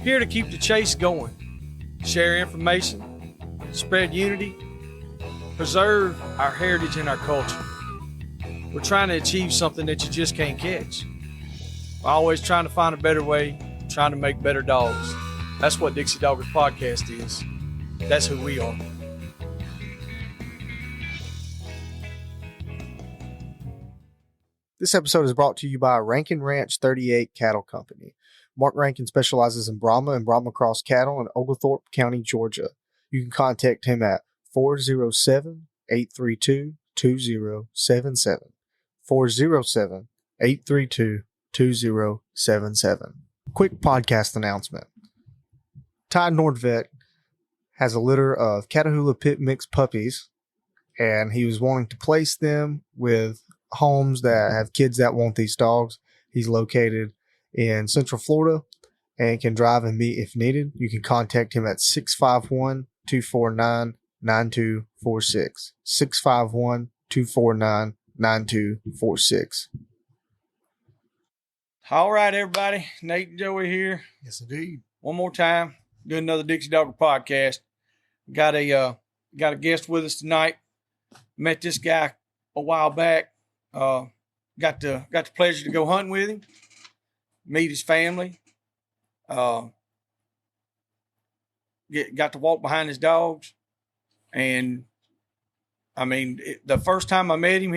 Here to keep the chase going, share information, spread unity, preserve our heritage and our culture. We're trying to achieve something that you just can't catch. We're always trying to find a better way, trying to make better dogs. That's what Dixie Doggers Podcast is. That's who we are. This episode is brought to you by Rankin Ranch 38 Cattle Company. Marc Rankin specializes in Brahma and Brahma Cross cattle in Oglethorpe County, Georgia. You can contact him at 407-832-2077. 407-832-2077. Quick podcast announcement. Ty Nordvet has a litter of Catahoula Pit Mix puppies, and he was wanting to place them with homes that have kids that want these dogs. He's located in Central Florida and can drive and meet if needed. You can contact him at 651-249-9246. 651-249-9246. All right, everybody. Nate and Joey here. Yes, indeed. One more time, doing another Dixie Dogger podcast. Got a guest with us tonight. Met this guy a while back. Got the pleasure to go hunting with him, meet his family. Got to walk behind his dogs, and I mean, the first time I met him,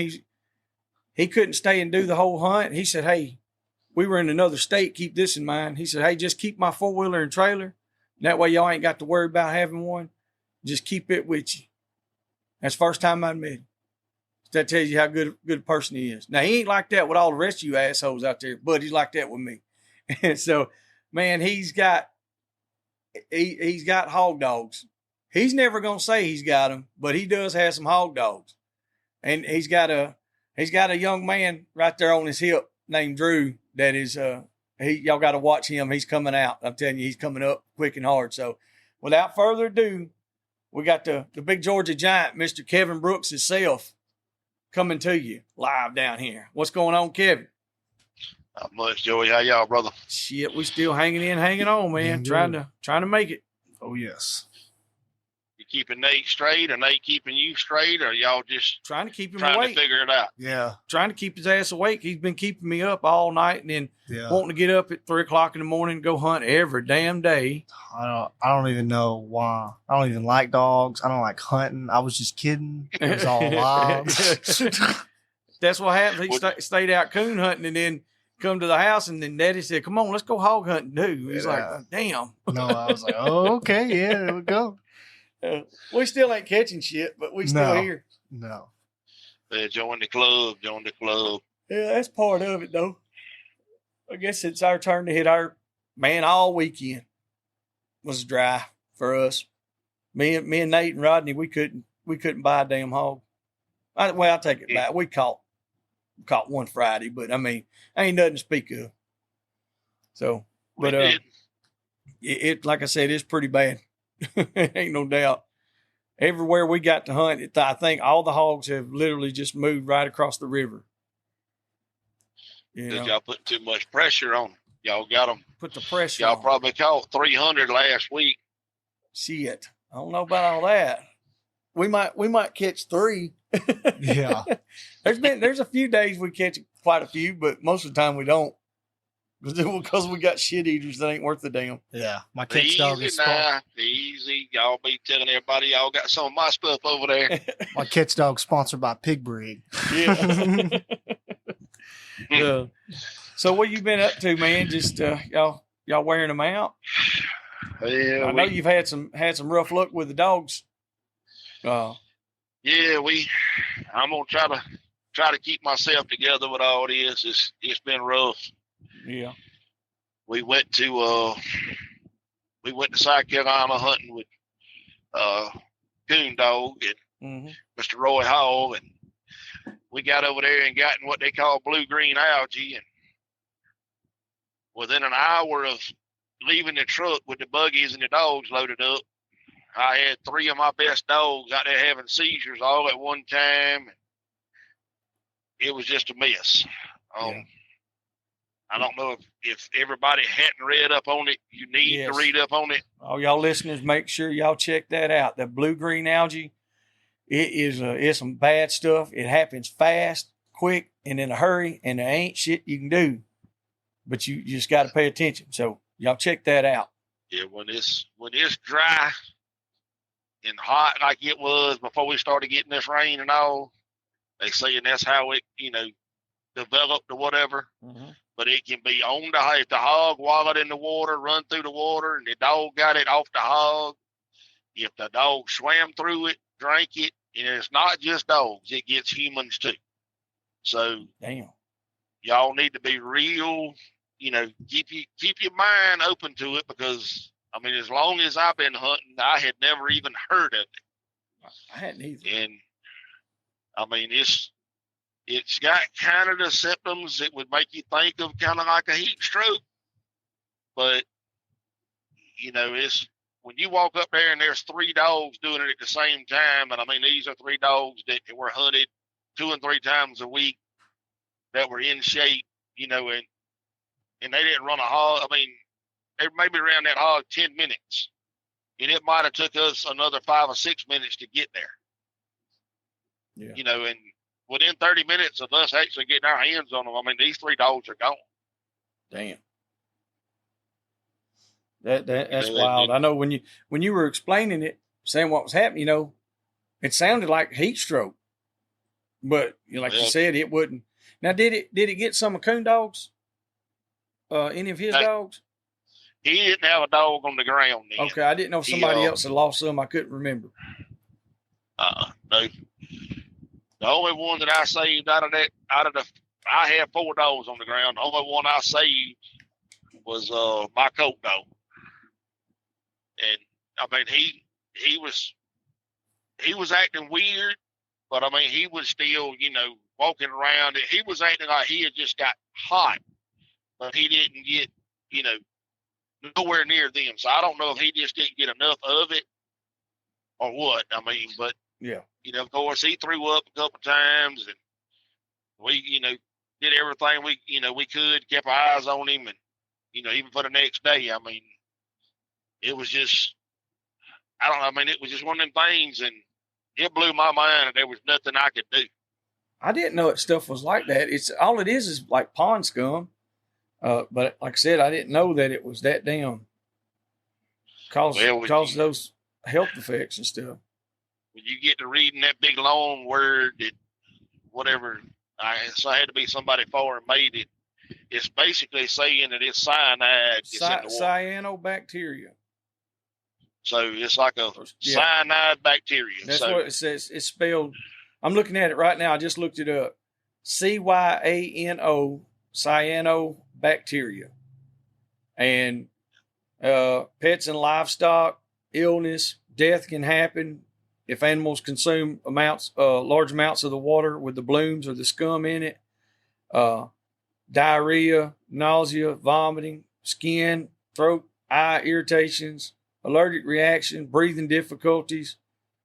he couldn't stay and do the whole hunt. He said, "Hey, we were in another state. Keep this in mind." He said, "Hey, just keep my 4-wheeler and trailer. That way y'all ain't got to worry about having one. Just keep it with you." That's the first time I met him. That tells you how good a person he is. Now, he ain't like that with all the rest of you assholes out there, but he's like that with me. And so, man, he's got hog dogs. He's never going to say he's got them, but he does have some hog dogs. And he's got a young man right there on his hip named Drew that is, y'all got to watch him. He's coming out. I'm telling you, he's coming up quick and hard. So without further ado, we got the big Georgia giant, Mr. Kevin Brooks himself, coming to you live down here. What's going on, Kevin? Not much, Joey. How y'all, brother? Shit, we still hanging on, man. Trying to make it. Oh, yes. You keeping Nate straight, or Nate keeping you straight, or y'all just trying to keep him trying awake. to figure it out? Yeah. Trying to keep his ass awake. He's been keeping me up all night and then wanting to get up at 3 o'clock in the morning and go hunt every damn day. I don't even know why. I don't even like dogs. I don't like hunting. I was just kidding. It was all lies. That's what happened. He stayed out coon hunting and then come to the house, and then Daddy said, "Come on, let's go hog hunting, too." He's like, "Damn." No, I was like, "Oh, okay, yeah, there we go." We still ain't catching shit, but we still here. No. Join the club. Yeah, that's part of it, though. I guess it's our turn to hit our man. All weekend was dry for us. Me and Nate and Rodney, we couldn't buy a damn hog. I'll take it back. We caught one Friday, but I mean, ain't nothing to speak of. So, but it like I said, it's pretty bad. Ain't no doubt. Everywhere we got to hunt, I think all the hogs have literally just moved right across the river. Did y'all put too much pressure on them? Y'all got them. Put the pressure y'all on. Probably caught 300 last week. Shit. I don't know about all that. We might catch 3. Yeah. There's a few days we catch quite a few, but most of the time we don't. Because we got shit eaters that ain't worth the damn. Yeah. My catch dog is easy. Y'all be telling everybody y'all got some of my stuff over there. My catch dog sponsored by Pig Brig. Yeah. So what you been up to, man? Just y'all wearing them out? Yeah, I know you've had some rough luck with the dogs. I'm gonna try to keep myself together with all this. It's been rough. Yeah. We went to South Carolina hunting with Coon Dog and Mr. Roy Hall, and we got over there and got in what they call blue-green algae, and within an hour of leaving the truck with the buggies and the dogs loaded up, I had 3 of my best dogs out there having seizures all at one time. It was just a mess. I don't know if everybody hadn't read up on it. You need to read up on it. All y'all listeners, make sure y'all check that out. The blue-green algae, it's some bad stuff. It happens fast, quick, and in a hurry, and there ain't shit you can do. But you just got to pay attention. So y'all check that out. Yeah, when it's dry and hot like it was before we started getting this rain and all, they saying that's how it, developed or whatever. Mm-hmm. But it can be on if the hog wallowed in the water, run through the water, and the dog got it off the hog. If the dog swam through it, drank it, and it's not just dogs, it gets humans too. So damn, y'all need to be real, keep your mind open to it, because as long as I've been hunting, I had never even heard of it. I hadn't either. And it's got kind of the symptoms that would make you think of kind of like a heat stroke. But, it's when you walk up there and there's 3 dogs doing it at the same time. And these are 3 dogs that were hunted 2 and 3 times a week that were in shape, and they didn't run a hog. They maybe ran that hog 10 minutes. And it might have took us another 5 or 6 minutes to get there. Yeah. And within 30 minutes of us actually getting our hands on them, these 3 dogs are gone. Damn. That's wild. I know when you were explaining it, saying what was happening, it sounded like heat stroke. But you said, it wouldn't. Now, did it get some of Coon dogs? Any of his dogs? He didn't have a dog on the ground then. Okay, I didn't know if somebody else had lost some. I couldn't remember. No. The only one that I saved I had 4 dogs on the ground. The only one I saved was my coat dog. And he was acting weird, but he was still, walking around. He was acting like he had just got hot, but he didn't get, nowhere near them. So I don't know if he just didn't get enough of it or what. But yeah. Of course, he threw up a couple times, and we, did everything we could, kept our eyes on him, and, even for the next day, it was just, it was just one of them things, and it blew my mind, and there was nothing I could do. I didn't know that stuff was like that. All it is like pond scum. But like I said, I didn't know that it was that damn cause those health effects and stuff. When you get to reading that big long word that whatever, so I had to be somebody foreign made it. It's basically saying that it's cyanide. Cyanobacteria. So it's like a cyanide bacteria. That's what it says. It's spelled. I'm looking at it right now. I just looked it up. CYANO, cyanobacteria. And pets and livestock, illness, death can happen if animals consume large amounts of the water with the blooms or the scum in it. Diarrhea, nausea, vomiting, skin, throat, eye irritations, allergic reaction, breathing difficulties.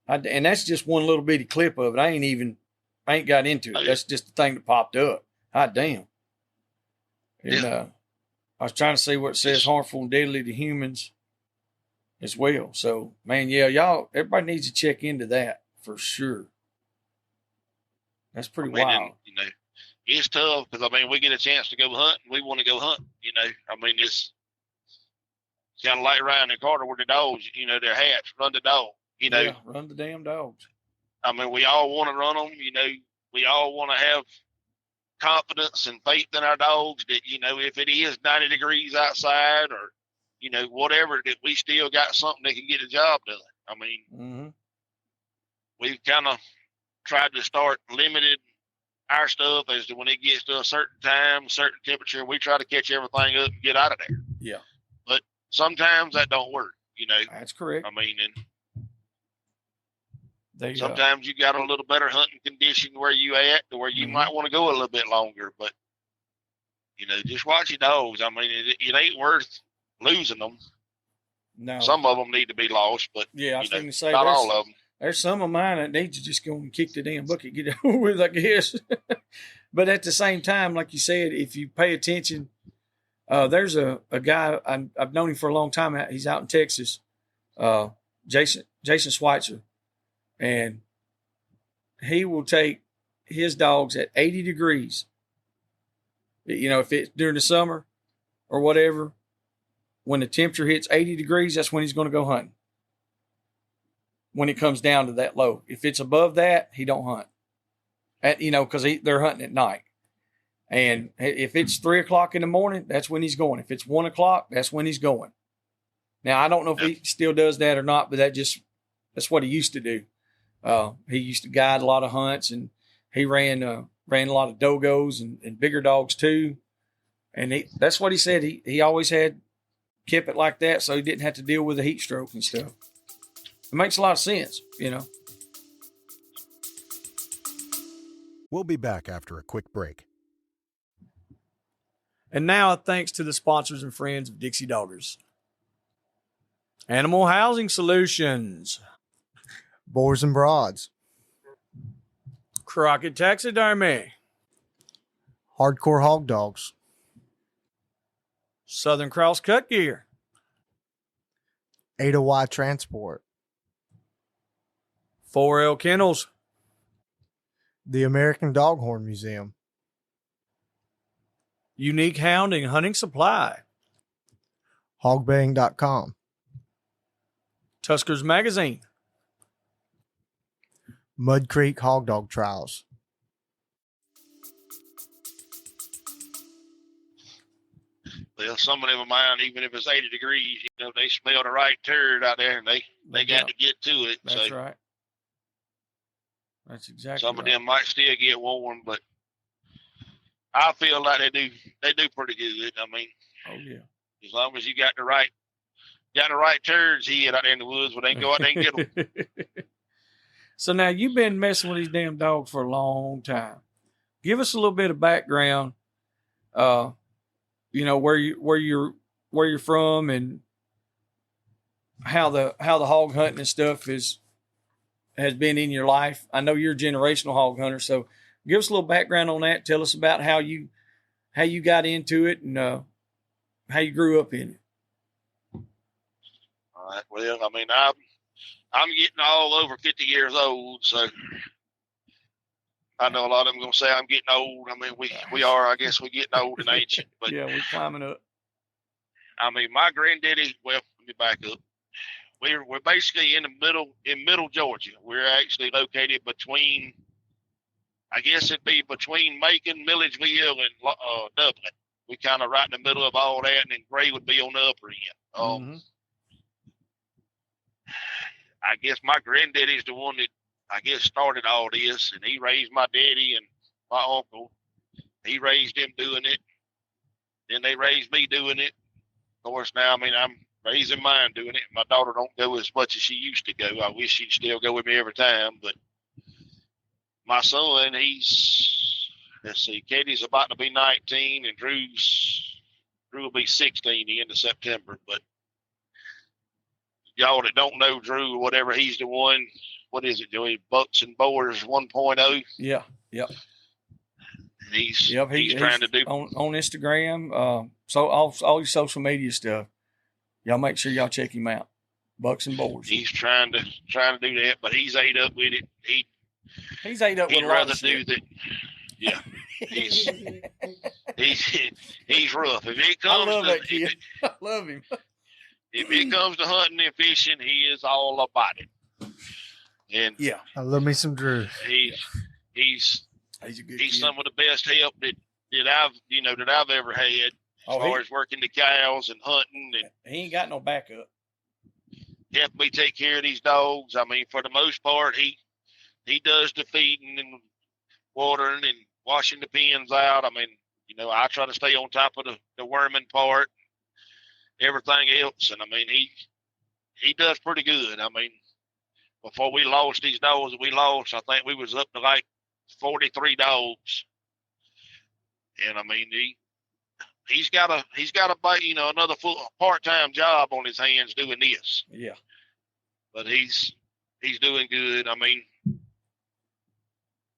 And that's just one little bitty clip of it. I ain't got into it. That's just the thing that popped up. Hot damn. And I was trying to see what it says, harmful and deadly to humans as well. So, man, everybody needs to check into that for sure. That's pretty wild. It's tough because, we get a chance to go hunt and we want to go hunt, it's kind of like Ryan and Carter with the dogs, their hats, run the dog, run the damn dogs. We all want to run them, we all want to have confidence and faith in our dogs that, if it is 90 degrees outside or, whatever, that we still got something that can get the job done. We've kind of tried to start limited our stuff as to when it gets to a certain time, certain temperature, we try to catch everything up and get out of there. Yeah. But sometimes that don't work, That's correct. Sometimes you got a little better hunting condition where you at, to where you might want to go a little bit longer. But just watch your dogs. It ain't worth losing them. No, some of them need to be lost, but I was going to say not all of them. There's some of mine that need to just go and kick the damn bucket, get it over with, I guess. But at the same time, like you said, if you pay attention There's a guy I've known him for a long time. He's out in Texas. Jason Schweitzer, and he will take his dogs at 80 degrees. If it's during the summer or whatever, when the temperature hits 80 degrees, that's when he's going to go hunting. When it comes down to that low, if it's above that, he don't hunt. Because they're hunting at night. And if it's 3 o'clock in the morning, that's when he's going. If it's 1 o'clock, that's when he's going. Now, I don't know if he still does that or not, but that's what he used to do. He used to guide a lot of hunts, and he ran a lot of dogos and bigger dogs too. And that's what he said. He always kept it like that, so he didn't have to deal with the heat stroke and stuff. It makes a lot of sense, We'll be back after a quick break. And now, thanks to the sponsors and friends of Dixie Doggers. Animal Housing Solutions. Boars and Broads. Crockett Taxidermy. Hardcore Hog Dogs. Southern Cross Cut Gear. Ada Y Transport. 4L Kennels. The American Doghorn Museum. Unique Hounding Hunting Supply. Hogbaying.com. Tuskers Magazine. Mud Creek Hog Dog Trials. Well, some of them of mine, even if it's 80 degrees, they smell the right turd out there, and they got to get to it. That's right. That's exactly some right. of them might still get warm, but I feel like they do pretty good. I mean, oh yeah, as long as you got the right turds hid out there in the woods, they can go out there and get them. So now you've been messing with these damn dogs for a long time. Give us a little bit of background. Where you're from and how the hog hunting and stuff has been in your life. I know you're a generational hog hunter, so give us a little background on that. Tell us about how you got into it and how you grew up in it. All right. Well, I mean, I'm getting all over 50 years old, so I know a lot of them going to say I'm getting old. I mean, we are. I guess we're getting old and ancient. But yeah, we're climbing up. I mean, my granddaddy. Well, let me back up. We're basically in middle Georgia. We're actually located between, I guess it'd be between Macon, Milledgeville, and Dublin. We kind of right in the middle of all that, and then Gray would be on the upper end. I guess my granddaddy's the one that I guess started all this, and he raised my daddy and my uncle. He raised them doing it. Then they raised me doing it. Of course, now, I mean, I'm raising mine doing it. My daughter don't go as much as she used to go. I wish she'd still go with me every time. But my son, Katie's about to be 19, and Drew will be 16 the end of September. But y'all that don't know Drew or whatever, he's the one. What is it, Joey? Bucks and Boars 1.0. Yeah. He's trying to do on Instagram. So all your social media stuff. Y'all make sure y'all check him out. Bucks and Boars. He's trying to do that, but he's ate up with it. He's ate up with a lot of shit. That. Yeah. He's rough. If it comes I love that kid. I love him. If it comes to hunting and fishing, he is all about it. And yeah, I love me some Drew. He's a good he's kid. some of the best help that I've ever had as far as working the cows and hunting, and he ain't got no backup. Help me take care of these dogs. I mean, for the most part, he does the feeding and watering and washing the pens out. I mean, I try to stay on top of the worming part, everything else, and I mean he does pretty good. I mean, before we lost these dogs that we lost, I think we was up to like 43 dogs. And I mean, he's got another full part-time job on his hands doing this. Yeah. But he's doing good. I mean,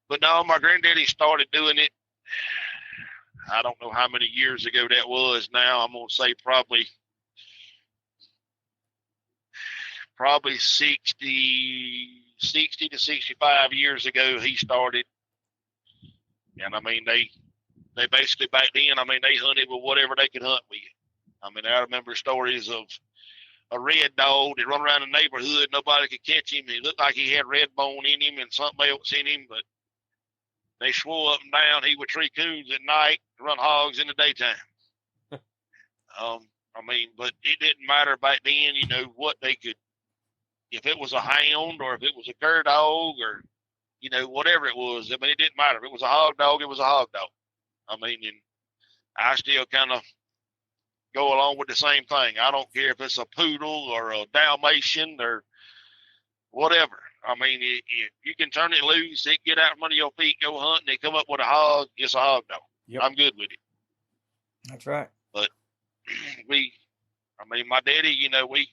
but no, my granddaddy started doing it. I don't know how many years ago that was now. I'm going to say probably 60 to 65 years ago he started. And I mean, they basically back then, I mean, they hunted with whatever they could hunt with. I mean, I remember stories of a red dog that run around the neighborhood. Nobody could catch him. He looked like he had red bone in him and something else in him, but they swore up and down he would tree coons at night, run hogs in the daytime. I mean, but it didn't matter back then, you know, what they could, if it was a hound or if it was a cur dog or, you know, whatever it was. I mean, it didn't matter. If it was a hog dog, it was a hog dog. I mean, and I still kind of go along with the same thing. I don't care if it's a poodle or a Dalmatian or whatever. I mean, if you can turn it loose, it get out from under your feet, go hunt, and they come up with a hog, it's a hog dog. Yep. I'm good with it. That's right. But my daddy, you know, we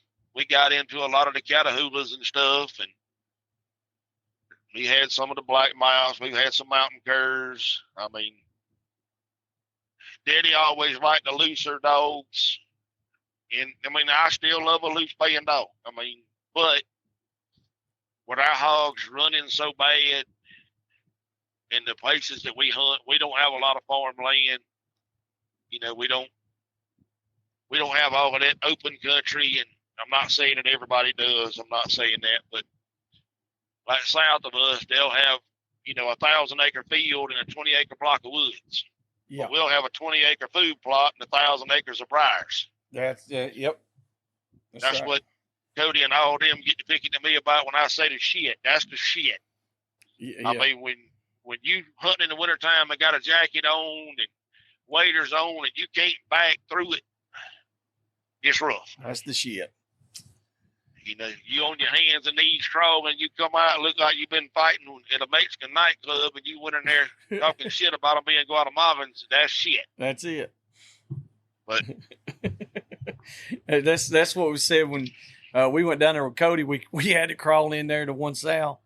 got into a lot of the catahoulas and stuff, and we had some of the black mouse. We had some mountain curs. I mean, Daddy always liked the looser dogs. And, I mean, I still love a loose paying dog. I mean, but with our hogs running so bad in the places that we hunt, we don't have a lot of farm land. You know, we don't have all of that open country. And I'm not saying that everybody does. I'm not saying that. But like south of us, they'll have, you know, 1,000-acre field and a 20-acre block of woods. Yeah. But we'll have a 20-acre food plot and 1,000 acres of briars. That's yep. That's right. What Cody and all them get to picking to me about when I say the shit. That's the shit. Yeah. I mean, when you hunt in the wintertime and got a jacket on and waders on and you can't back through it, it's rough. That's the shit. You know, you on your hands and knees crawling, you come out, look like you've been fighting at a Mexican nightclub, and you went in there talking shit about them being Guatemalans. That's shit. That's it. But that's what we said when we went down there with Cody. We had to crawl in there to one south,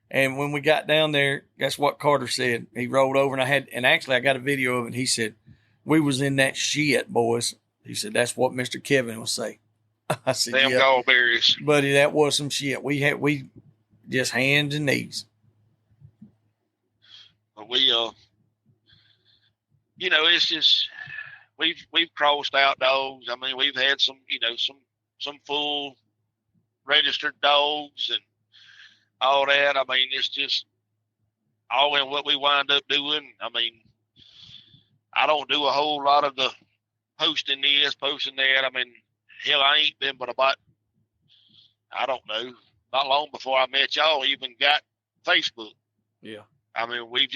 and when we got down there, guess what Carter said? He rolled over, and actually I got a video of it. He said, "We was in that shit, boys." He said, "That's what Mr. Kevin will say." I said, damn gallberries. Buddy, that was some shit. We just hands and knees. But we, you know, it's just, we've crossed out dogs. I mean, we've had some, you know, some full registered dogs and all that. I mean, it's just all in what we wind up doing. I mean, I don't do a whole lot of the posting this, posting that. I mean, hell, I ain't been but about, I don't know, not long before I met y'all, even got Facebook. Yeah. I mean, we've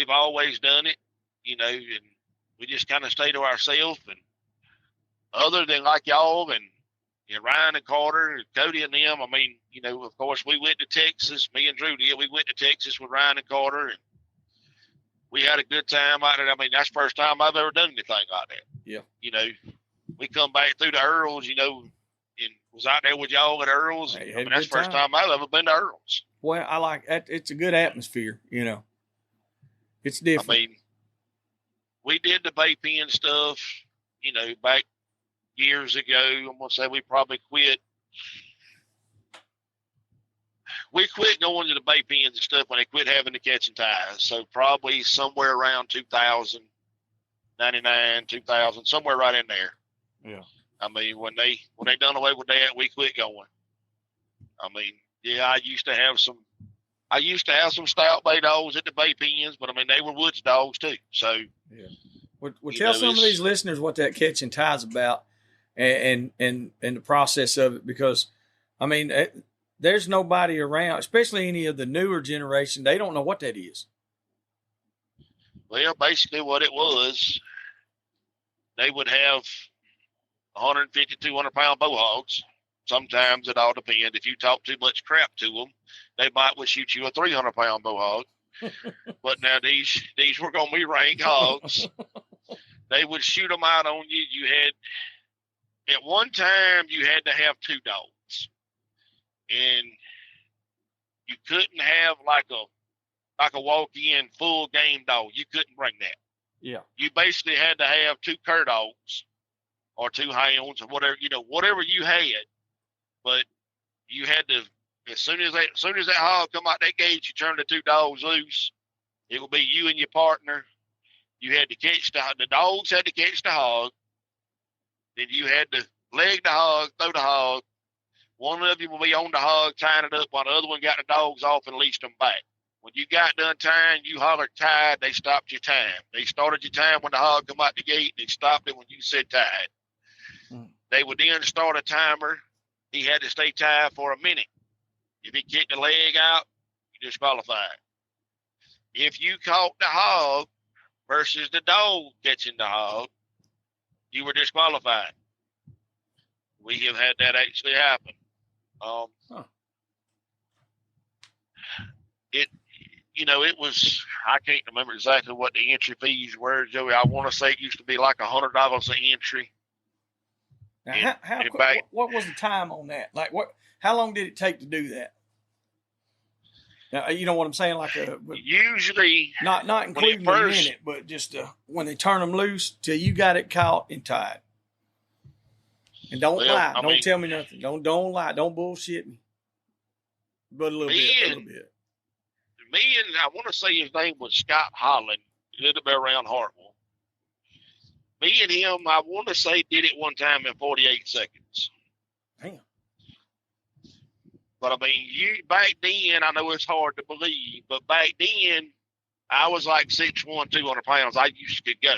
always done it, you know, and we just kind of stay to ourselves. And other than like y'all and you know, Ryan and Carter and Cody and them, I mean, you know, of course, we went to Texas, me and Drew did. We went to Texas with Ryan and Carter, and we had a good time out there. I mean, that's the first time I've ever done anything like that. Yeah. You know, we come back through the Earls, you know, and was out there with y'all at Earls. I mean, that's the first time I've ever been to Earls. Well, I like it. It's a good atmosphere, you know. It's different. I mean, we did the bay pen stuff, you know, back years ago. I'm going to say we probably quit. We quit going to the bay pens and stuff when they quit having the catching ties. So probably somewhere around 2000, 99, 2000, somewhere right in there. Yeah. I mean, when they done away with that, we quit going. I mean, yeah, I used to have some stout bay dogs at the bay pens, but I mean, they were woods dogs too. So, yeah. Well, tell some of these listeners what that catching tie is about and the process of it, because I mean, there's nobody around, especially any of the newer generation. They don't know what that is. Well, basically what it was, they would have 150, 200 pound bow hogs. Sometimes it all depends. If you talk too much crap to them, they might will shoot you a 300 pound bow hog. But now these were going to be rank hogs. They would shoot them out on you. You had, at one time, you had to have two dogs. And you couldn't have like a walk-in full game dog. You couldn't bring that. Yeah. You basically had to have 2 cur dogs or 2 hounds or whatever, whatever you had. But you had to, as soon as that hog come out that gate, you turn the 2 dogs loose. It would be you and your partner. You had to catch the dogs had to catch the hog. Then you had to leg the hog, throw the hog. One of you will be on the hog tying it up while the other one got the dogs off and leashed them back. When you got done tying, you hollered tied, they stopped your time. They started your time when the hog come out the gate. They stopped it when you said tied. They would then start a timer. He had to stay tied for a minute. If he kicked the leg out, you disqualified. If you caught the hog versus the dog catching the hog, you were disqualified. We have had that actually happen. It was, I can't remember exactly what the entry fees were, Joey. I want to say it used to be like $100 an entry. Now, what was the time on that? Like, how long did it take to do that? Now, you know what I'm saying? Like usually not including the minute, but just when they turn them loose till you got it caught and tied. And don't lie. Don't tell me nothing. Don't lie. Don't bullshit me. But a little bit. Me and I want to say his name was Scott Holland. He lived up around Hartwell. Me and him, I want to say, did it one time in 48 seconds. Damn. But I mean, back then, I know it's hard to believe, but back then, I was like 6'1", 200 pounds. I used to go.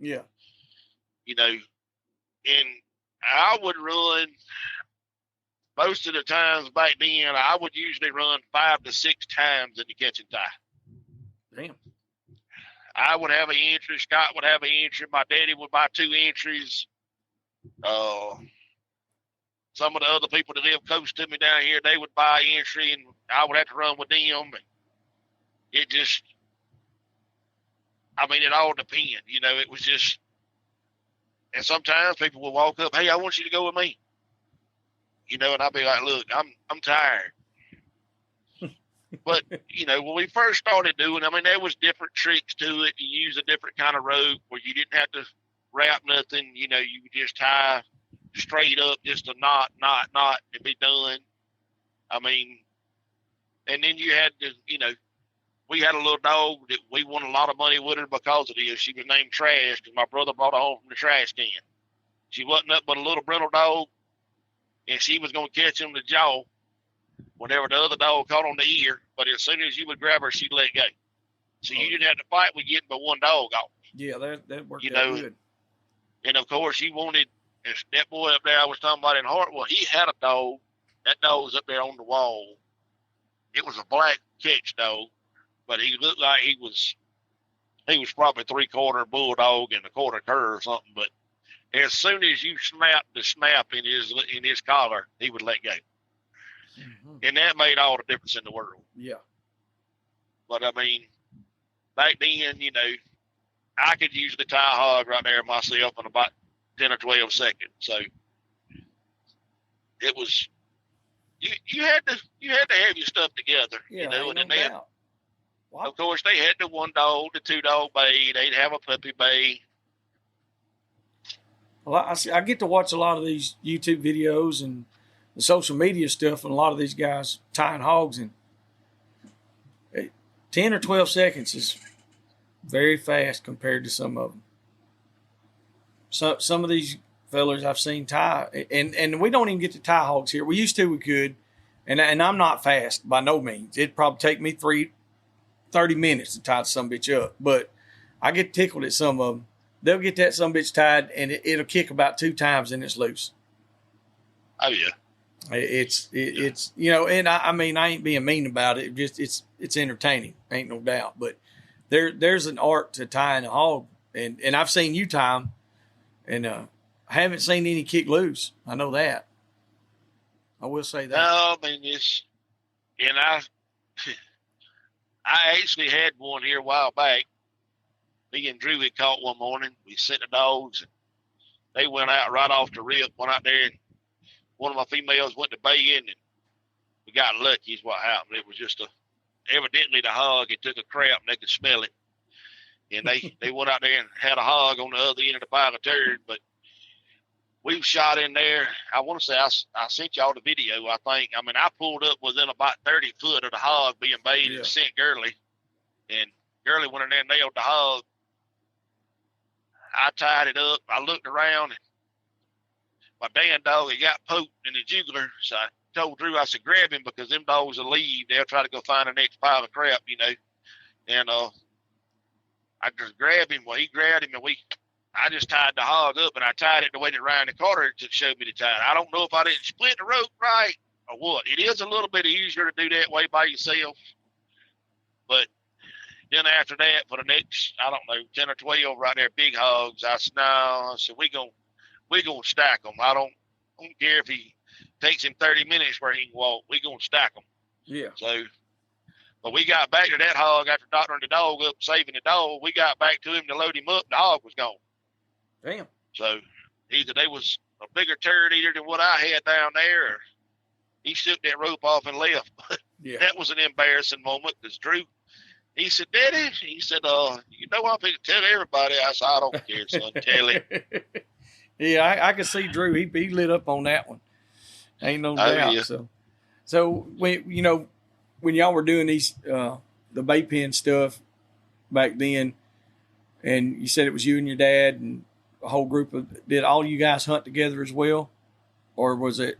Yeah. And I would run. Most of the times back then, I would usually run 5 to 6 times in the catch and tie. Damn. I would have an entry. Scott would have an entry. My daddy would buy 2 entries. Some of the other people that live close to me down here, they would buy an entry, and I would have to run with them. And it just, it all depends. It was just, and sometimes people would walk up, hey, I want you to go with me. And I'd be like, look, I'm tired. But, when we first started doing, there was different tricks to it. You use a different kind of rope where you didn't have to wrap nothing. You would just tie straight up, just a knot, and be done. And then you had to, we had a little dog that we won a lot of money with her because of this. She was named Trash because my brother brought her home from the trash can. She wasn't up but a little brindle dog. And she was going to catch him the jaw whenever the other dog caught on the ear. But as soon as you would grab her, she'd let go. So you didn't have to fight with getting but one dog off. Yeah, that worked out good. And, of course, he wanted – that boy up there I was talking about in Hartwell, he had a dog. That dog was up there on the wall. It was a black catch dog, but he looked like he was probably 3/4 bulldog and 1/4 cur or something. But as soon as you snapped the snap in his collar, he would let go. Mm-hmm. And that made all the difference in the world. Yeah. But, back then, I could usually tie a hog right there myself in about 10 or 12 seconds. So it was, you had to have your stuff together, and then they had, of course, they had the 1 dog, the 2 dog bay. They'd have a puppy bay. Well, I get to watch a lot of these YouTube videos and the social media stuff, and a lot of these guys tying hogs, and 10 or 12 seconds is very fast compared to some of them. So some of these fellers I've seen tie, and we don't even get to tie hogs here. We used to, we could, and I'm not fast by no means. It'd probably take me 30 minutes to tie some bitch up, but I get tickled at some of them. They'll get that some bitch tied, and it'll kick about 2 times, and it's loose. Oh yeah, it's and I ain't being mean about it. Just it's entertaining, ain't no doubt. But there's an art to tying a hog, and I've seen you tie them, and I haven't seen any kick loose. I know that. I will say that. No, I actually had one here a while back. Me and Drew had caught one morning. We sent the dogs, and they went out right off the rip. Went out there, and one of my females went to bay in, and we got lucky is what happened. It was just evidently the hog, it took a crap, and they could smell it. and they went out there and had a hog on the other end of the pile of turd. But we've shot in there. I want to say I sent y'all the video, I think. I mean, I pulled up within about 30 foot of the hog being made and sent Gurley. And Gurley went in there and nailed the hog. I tied it up. I looked around, and my damn dog had got poked in the jugular. So I told Drew, I said, grab him, because them dogs will leave. They'll try to go find the next pile of crap, And I just grabbed him. Well, he grabbed him, and I just tied the hog up, and I tied it the way that Ryan and Carter showed me to tie it. I don't know if I didn't split the rope right or what. It is a little bit easier to do that way by yourself. But then after that, for the next, I don't know, 10 or 12 right there, big hogs, I said, no, I said, we gonna stack them. I don't care if he takes him 30 minutes where he can walk. We gonna stack them. Yeah. So, but we got back to that hog after doctoring the dog up, saving the dog. We got back to him to load him up. The hog was gone. Damn. So either they was a bigger turd eater than what I had down there, or he shook that rope off and left. Yeah. That was an embarrassing moment, because Drew, he said, Daddy, he said, I'm going to tell everybody. I said, I don't care, son. Tell it. Yeah, I could see Drew. He lit up on that one. Ain't no doubt. Yeah. So when y'all were doing these the bait pen stuff back then, and you said it was you and your dad and a whole group of, did all you guys hunt together as well, or was it?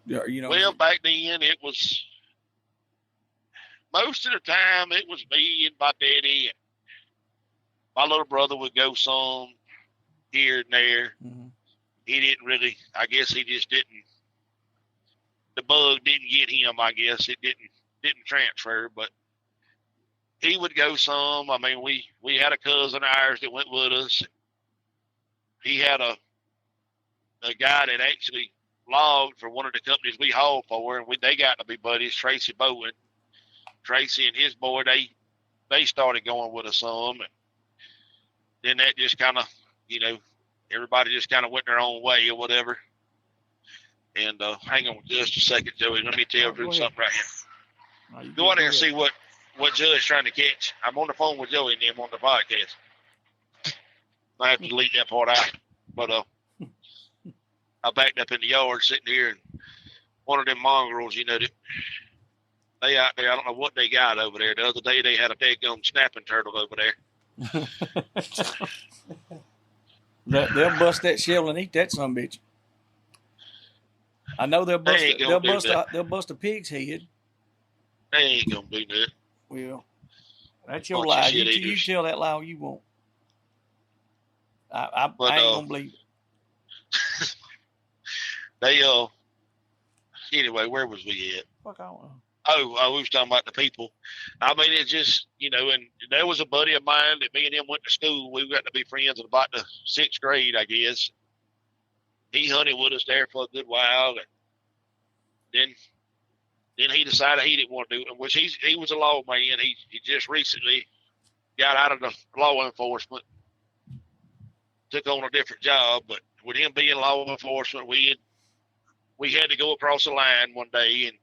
Well, back then it was. Most of the time, it was me and my daddy, and my little brother would go some here and there. Mm-hmm. He didn't really, I guess he just didn't, the bug didn't get him, I guess. It didn't transfer, but he would go some. I mean, we had a cousin of ours that went with us. He had a guy that actually logged for one of the companies we hauled for, and they got to be buddies, Tracy Bowen. Tracy and his boy, they started going with us some, and then that just kind of, everybody just kind of went their own way or whatever. And hang on just a second, Joey. Let me tell Drew something right here. Go out there and see what Jud's trying to catch. I'm on the phone with Joey and them on the podcast. I have to delete that part out. But I backed up in the yard sitting here, and one of them mongrels, they out there, I don't know what they got over there. The other day they had a daggum snapping turtle over there. They'll bust that shell and eat that sumbitch. I know they'll bust a pig's head. They ain't gonna do that. Well, that's your lie. You tell that lie you want. I ain't gonna believe it. They anyway, where was we at? Fuck, I don't know. Oh, we was talking about the people. I mean, it's just, and there was a buddy of mine that me and him went to school. We got to be friends in about the 6th grade, I guess. He hunted with us there for a good while, and then he decided he didn't want to do it, which he was a lawman. He just recently got out of the law enforcement, took on a different job. But with him being law enforcement, we had to go across the line one day, and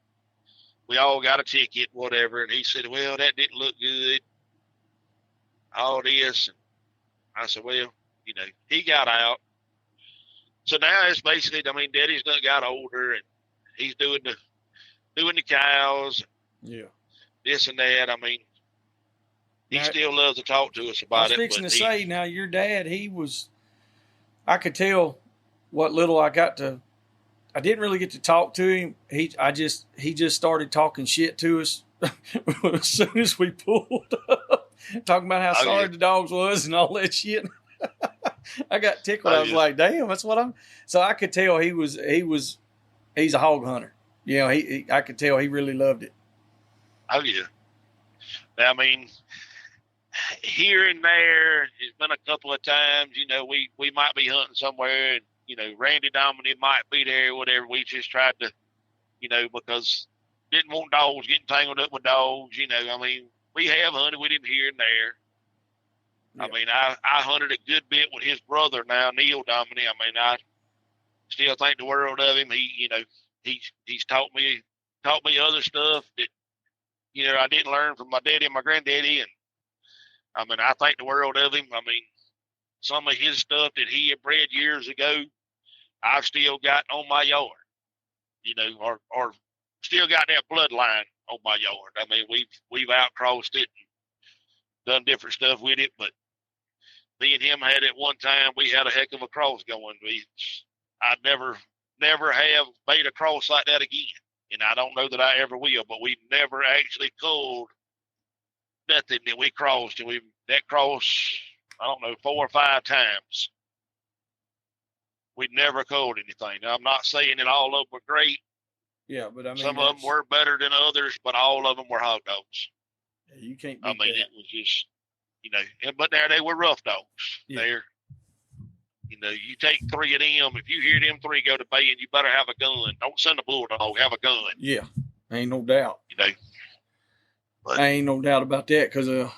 we all got a ticket, whatever. And he said, well, that didn't look good, all this. And I said, well, he got out. So now it's basically, I mean, Daddy's done got older, and he's doing the cows, this and that. I mean, he still loves to talk to us about it. I was fixing to say, now your dad, I could tell what little I didn't really get to talk to him. He just started talking shit to us as soon as we pulled up, talking about how sorry the dogs was and all that shit. I got tickled. I was like, damn, that's what so I could tell he's a hog hunter. I could tell he really loved it. Oh yeah. I mean, here and there, it's been a couple of times, we might be hunting somewhere, and Randy Dominic might be there or whatever. We just tried to, because didn't want dogs getting tangled up with dogs. I mean, we have hunted with him here and there. Yeah. I mean, I hunted a good bit with his brother now, Neil Dominic. I mean, I still think the world of him. He's taught me other stuff that, I didn't learn from my daddy and my granddaddy. And I mean, I think the world of him. I mean, some of his stuff that he had bred years ago, I've still got on my yard, or still got that bloodline on my yard. I mean, we've outcrossed it and done different stuff with it, but me and him had at one time, we had a heck of a cross going. I never have made a cross like that again. And I don't know that I ever will, but we've never actually culled nothing that we crossed. And that cross, I don't know, 4 or 5 times. We never culled anything. Now, I'm not saying that all of them were great. Yeah, but I mean, some of them were better than others, but all of them were hog dogs. Yeah, you can't. I mean, it was just, but there they were rough dogs. Yeah. You take 3 of them. If you hear them 3 go to bay, and you better have a gun. Don't send a bulldog. Have a gun. Yeah, ain't no doubt. But, ain't no doubt about that. Because, like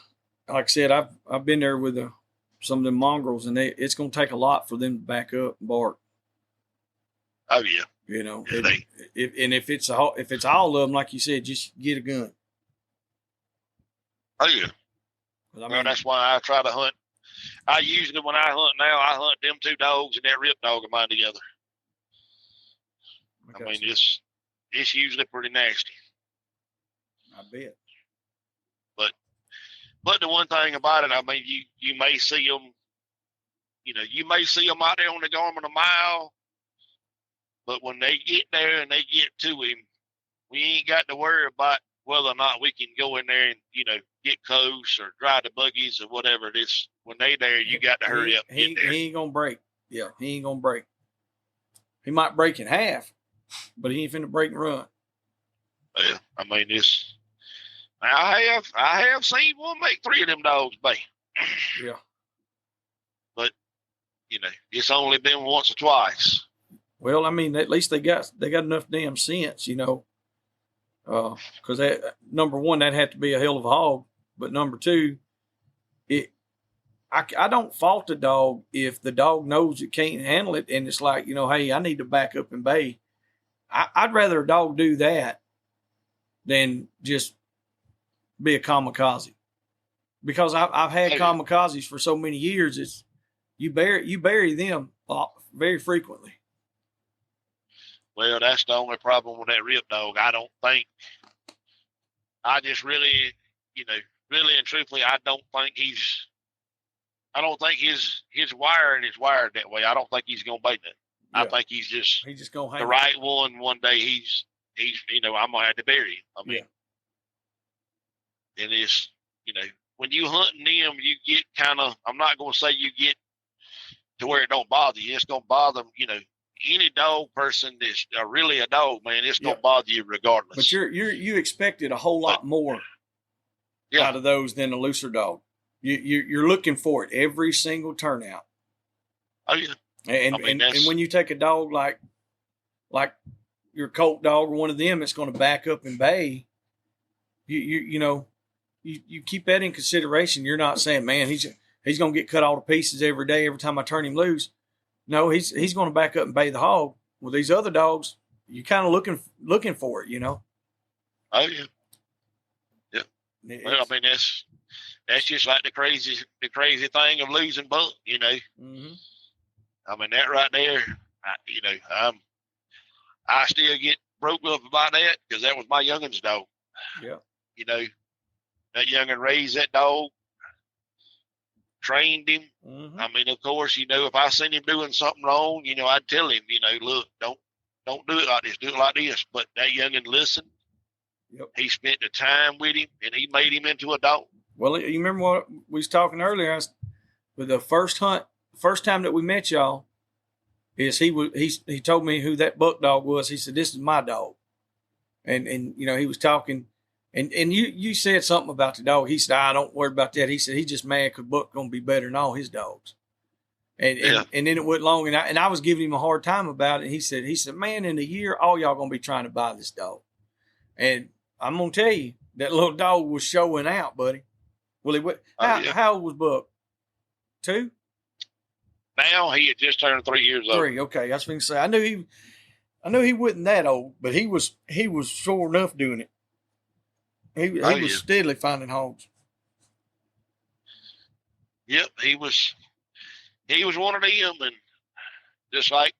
I said, I've been there with some of them mongrels, and it's going to take a lot for them to back up and bark. Oh yeah. If it's all of them, like you said, just get a gun. Oh yeah. I mean, well, that's why I try to hunt. I usually, when I hunt now, I hunt them 2 dogs and that rip dog of mine together. I mean, it's usually pretty nasty. I bet. But the one thing about it, I mean, you may see them, you may see them out there on the Garmin a mile, but when they get there and they get to him, we ain't got to worry about whether or not we can go in there and, get close or drive the buggies or whatever it is. When they there, you got to hurry up and get there. He ain't going to break. Yeah, he ain't going to break. He might break in half, but he ain't finna break and run. Yeah, I mean, I have seen one make 3 of them dogs bay. Yeah. But, it's only been once or twice. Well, I mean, at least they got enough damn sense, because number one, that had to be a hell of a hog. But number two, I don't fault the dog if the dog knows it can't handle it, and it's like, hey, I need to back up and bay. I'd rather a dog do that than just be a kamikaze, because I've had kamikazes for so many years. It's you bury them very frequently. Well, that's the only problem with that rip dog. I don't think. I just really, really and truthfully, I don't think his wiring is wired that way. I don't think he's gonna bite it. Yeah. I think he's just gonna hang the right one. One day he's I'm gonna have to bury him. I mean, and it's when you hunting them, you get kind of. I'm not gonna say you get to where it don't bother you. It's gonna bother them. Any dog person that's really a dog, man, it's gonna bother you regardless. But you expected a whole lot more out of those than a looser dog. You're looking for it every single turnout. Oh yeah. And when you take a dog like your colt dog or one of them, it's going to back up and bay. You keep that in consideration. You're not saying, man, he's going to get cut all to pieces every day every time I turn him loose. No, he's going to back up and bay the hog. With these other dogs, you're kind of looking for it, Oh yeah. Yeah. Well, I mean that's just like the crazy thing of losing buck, Mm-hmm. I mean that right there, I still get broke up about that because that was my youngin's dog. Yeah. That youngin raised that dog, trained him. Mm-hmm. I mean, of course, if I seen him doing something wrong, I'd tell him, look, don't do it like this, do it like this. But that youngin listened. Yep. He spent the time with him, and he made him into a dog. Well, you remember what we was talking earlier? With the first time that we met y'all, is he told me who that buck dog was. He said, "This is my dog," and he was talking, and you said something about the dog. He said, "I don't worry about that." He said he's just mad because Buck gonna be better than all his dogs. And then it went long, and I was giving him a hard time about it. He said, man, in a year, all y'all gonna be trying to buy this dog, and I'm gonna tell you that little dog was showing out, buddy. Well, how old was Buck? 2? Now he had just turned 3 years old. 3, okay. I was going to say I knew he wasn't that old, but he was sure enough doing it. He was steadily finding hogs. Yep, he was one of them, and just like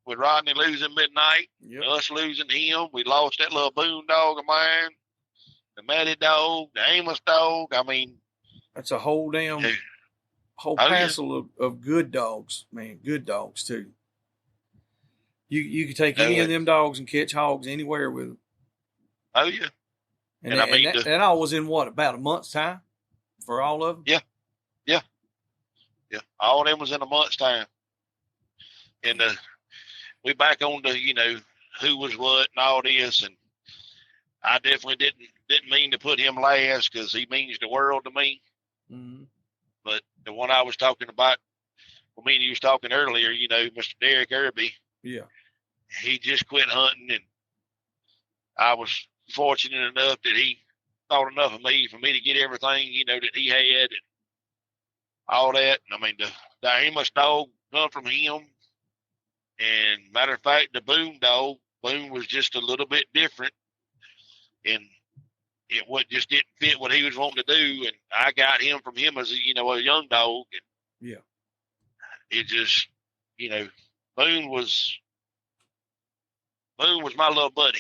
with Rodney losing Midnight, Yep. us losing him, we lost that little Boone dog of mine, the Matty dog, the Amos dog. I mean, that's a whole damn whole oh, yeah. passel of good dogs, man. Good dogs too. You could take any of them dogs and catch hogs anywhere with them. Oh yeah. And that all was in what, about a month's time for all of them? Yeah. All of them was in a month's time. And we back on to, who was what and all this. And I definitely didn't mean to put him last because he means the world to me. Mm-hmm. But the one I was talking about, me and you was talking earlier, Mr. Derek Irby. Yeah. He just quit hunting, and I was fortunate enough that he thought enough of me for me to get everything, that he had and all that. And I mean, the Amos dog come from him. And matter of fact, the Boone dog, Boone was just a little bit different. And it just didn't fit what he was wanting to do. And I got him from him as a young dog. And yeah. It just, Boone was my little buddy.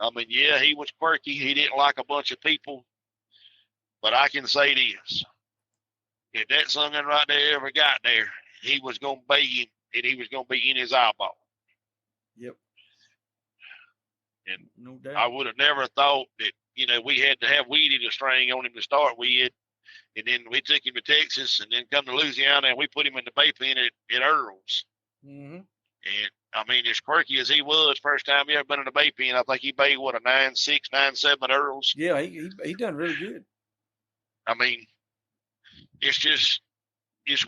I mean, yeah, he was quirky. He didn't like a bunch of people. But I can say this. If that son right there ever got there, he was going to bait him, and he was going to be in his eyeball. Yep. And no doubt. I would have never thought that, we had to have weeded a string on him to start with. And then we took him to Texas and then come to Louisiana, and we put him in the bait pen at Earl's. Mm-hmm. And, I mean, as quirky as he was, first time he ever been in a bait pen, I think he bait, what, a 9.6, 9.7 at Earl's? Yeah, he done really good. I mean, it's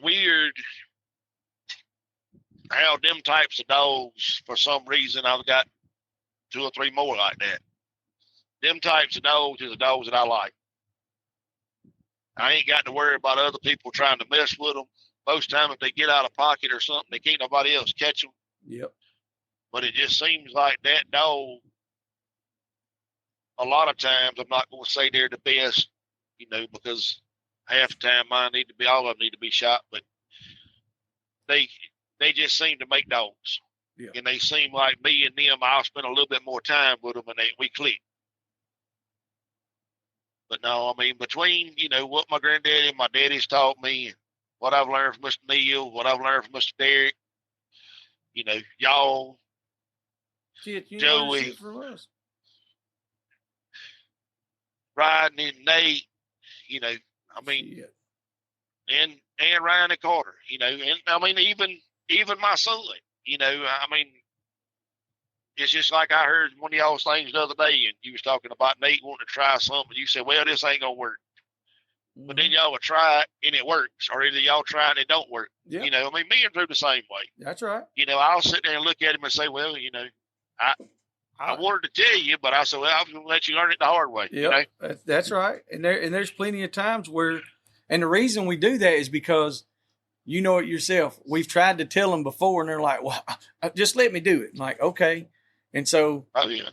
weird how them types of dogs, for some reason, I've got 2 or 3 more like that. Them types of dogs is the dogs that I like. I ain't got to worry about other people trying to mess with them. Most time, if they get out of pocket or something, they can't nobody else catch them. Yep. But it just seems like that dog, a lot of times, I'm not going to say they're the best, because half the time all of them need to be shot, but they just seem to make dogs. Yeah. And they seem like me and them, I'll spend a little bit more time with them and we click. But no, I mean, between, what my granddaddy and my daddy's taught me, what I've learned from Mr. Neal, what I've learned from Mr. Derek, y'all, shit, Joey, shit from us. Rodney, Nate, I mean, shit. and Ryan and Carter, and I mean, even my son, I mean, it's just like I heard one of y'all's things the other day, and you was talking about Nate wanting to try something. You said, well, this ain't going to work. Mm-hmm. But then y'all would try it, and it works. Or either y'all try it and it don't work. Yeah. I mean, me and Drew the same way. That's right. I'll sit there and look at him and say, well, I wanted to tell you, but I said, well, I'm going to let you learn it the hard way. Yep. That's right. And there's plenty of times where, and the reason we do that is because you know it yourself. We've tried to tell them before, and they're like, well, just let me do it. I'm like, okay. And so,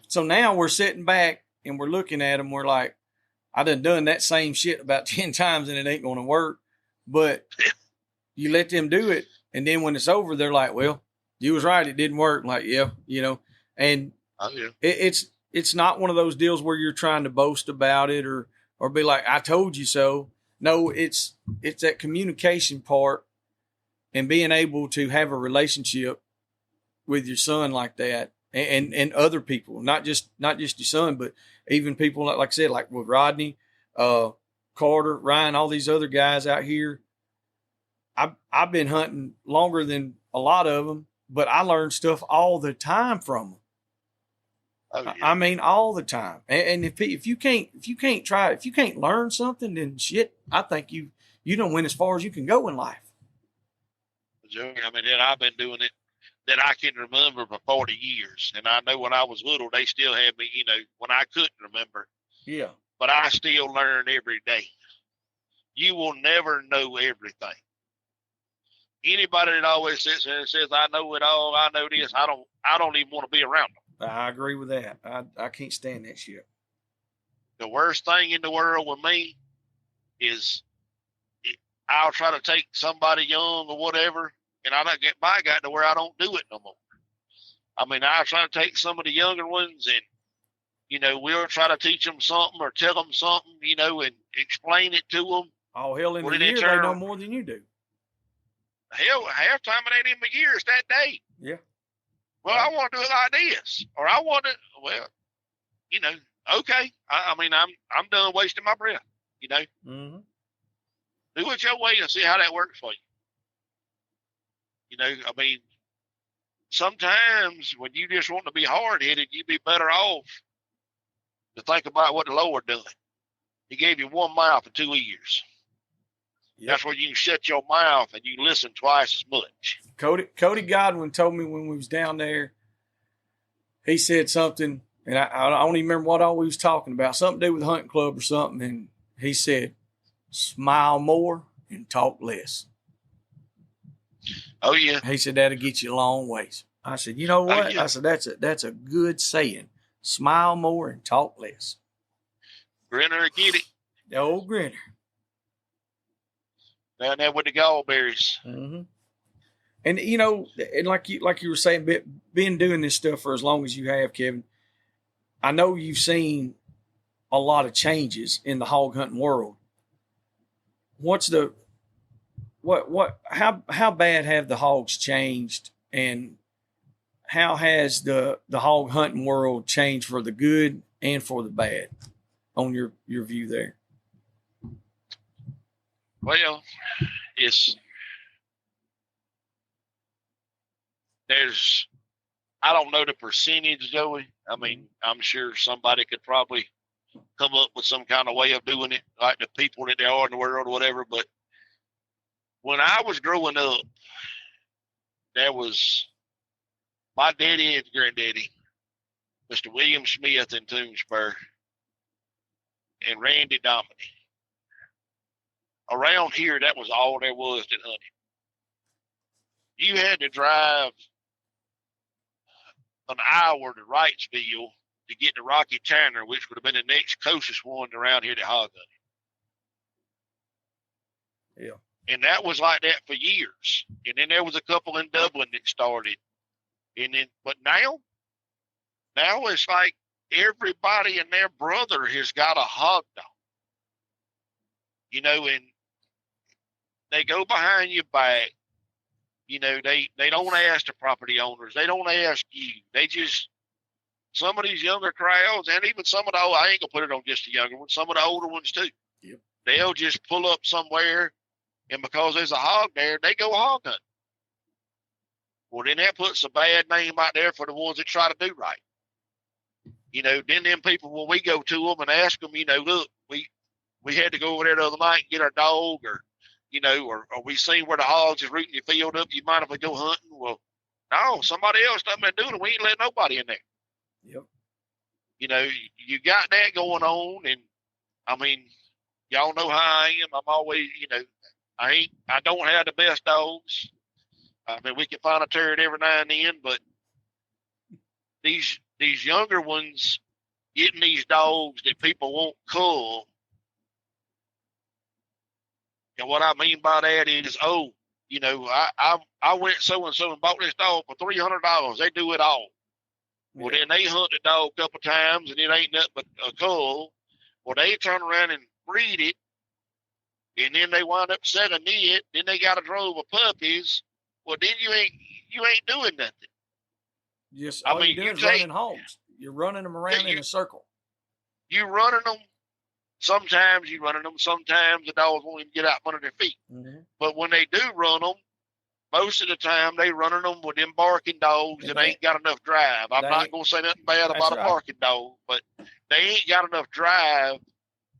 so now we're sitting back and we're looking at them. We're like, I done that same shit about 10 times and it ain't going to work. But you let them do it. And then when it's over, they're like, well, you was right. It didn't work. I'm like, yeah, and it's not one of those deals where you're trying to boast about it or be like, I told you so. No, it's that communication part and being able to have a relationship with your son like that. And other people, not just your son, but even people like I said, like with Rodney, Carter, Ryan, all these other guys out here. I've been hunting longer than a lot of them, but I learn stuff all the time from them. Oh, yeah. I mean, all the time. And if you can't try, if you can't learn something, then shit, I think you don't win as far as you can go in life. Joey, I mean, I've been doing it that I can remember for 40 years. And I know when I was little, they still had me, when I couldn't remember. Yeah. But I still learn every day. You will never know everything. Anybody that always sits there and says, I know it all, I know this, I don't even want to be around them. I agree with that. I can't stand that shit. The worst thing in the world with me is I'll try to take somebody young or whatever, and I don't get by got to where I don't do it no more. I mean, I'll try to take some of the younger ones and, we'll try to teach them something or tell them something, and explain it to them. Oh, hell, in the year, they know more than you do. Hell, half time it ain't even a year. It's that day. Yeah. Well, I want to do it like this, or I want to. Well, okay. I mean, I'm done wasting my breath. Mm-hmm. Do it your way and see how that works for you. I mean, sometimes when you just want to be hard headed, you'd be better off to think about what the Lord done. He gave you one mouth and 2 ears. Yep. That's where you can shut your mouth and you listen twice as much. Cody Godwin told me when we was down there, he said something, and I don't even remember what all we was talking about, something to do with the hunting club or something, and he said, smile more and talk less. Oh, yeah. He said, that'll get you a long ways. I said, you know what? Oh, yeah. I said, that's a good saying. Smile more and talk less. Grinner or get it. The old grinner. Down there with the gallberries. Mm-hmm. And, and like you were saying, been doing this stuff for as long as you have, Kevin, I know you've seen a lot of changes in the hog hunting world. How bad have the hogs changed, and how has the hog hunting world changed for the good and for the bad on your view there? Well, I don't know the percentage, Joey. I mean, I'm sure somebody could probably come up with some kind of way of doing it, like the people that they are in the world or whatever. But when I was growing up, there was my daddy and granddaddy, Mr. William Smith in Toonsburg, and Randy Dominy. Around here, that was all there was to hunting. You had to drive an hour to Wrightsville to get to Rocky Tanner, which would have been the next closest one around here to hog hunting. Yeah. And that was like that for years. And then there was a couple in Dublin that started. But now it's like everybody and their brother has got a hog dog. And they go behind your back. They don't ask the property owners. They don't ask you. They just, some of these younger crowds, and even some of the old, I ain't gonna put it on just the younger ones, some of the older ones too. Yep. They'll just pull up somewhere, and because there's a hog there, they go hog hunting. Well, then that puts a bad name out there for the ones that try to do right. Then them people, when we go to them and ask them, look, we had to go over there the other night and get our dog, or we seen where the hogs is rooting your field up. You mind if we go hunting? Well, no, somebody else done been doing it. We ain't letting nobody in there. Yep. You got that going on, and I mean, y'all know how I am. I'm always, I don't have the best dogs. I mean, we can find a turd every now and then, but these younger ones getting these dogs that people won't cull. And what I mean by that is, I went so and so and bought this dog for $300. They do it all. Well, then they hunt the dog a couple times, and it ain't nothing but a cull. Well, they turn around and breed it, and then they wind up selling it. Then they got a drove of puppies. Well, then you ain't doing nothing. Yes, all you're doing is running hogs. You're running them around in a circle. You running them. Sometimes you running them. Sometimes the dogs won't even get out from under their feet. Mm-hmm. But when they do run them, most of the time they running them with them barking dogs that ain't got enough drive. I'm not going to say nothing bad about a barking dog, but they ain't got enough drive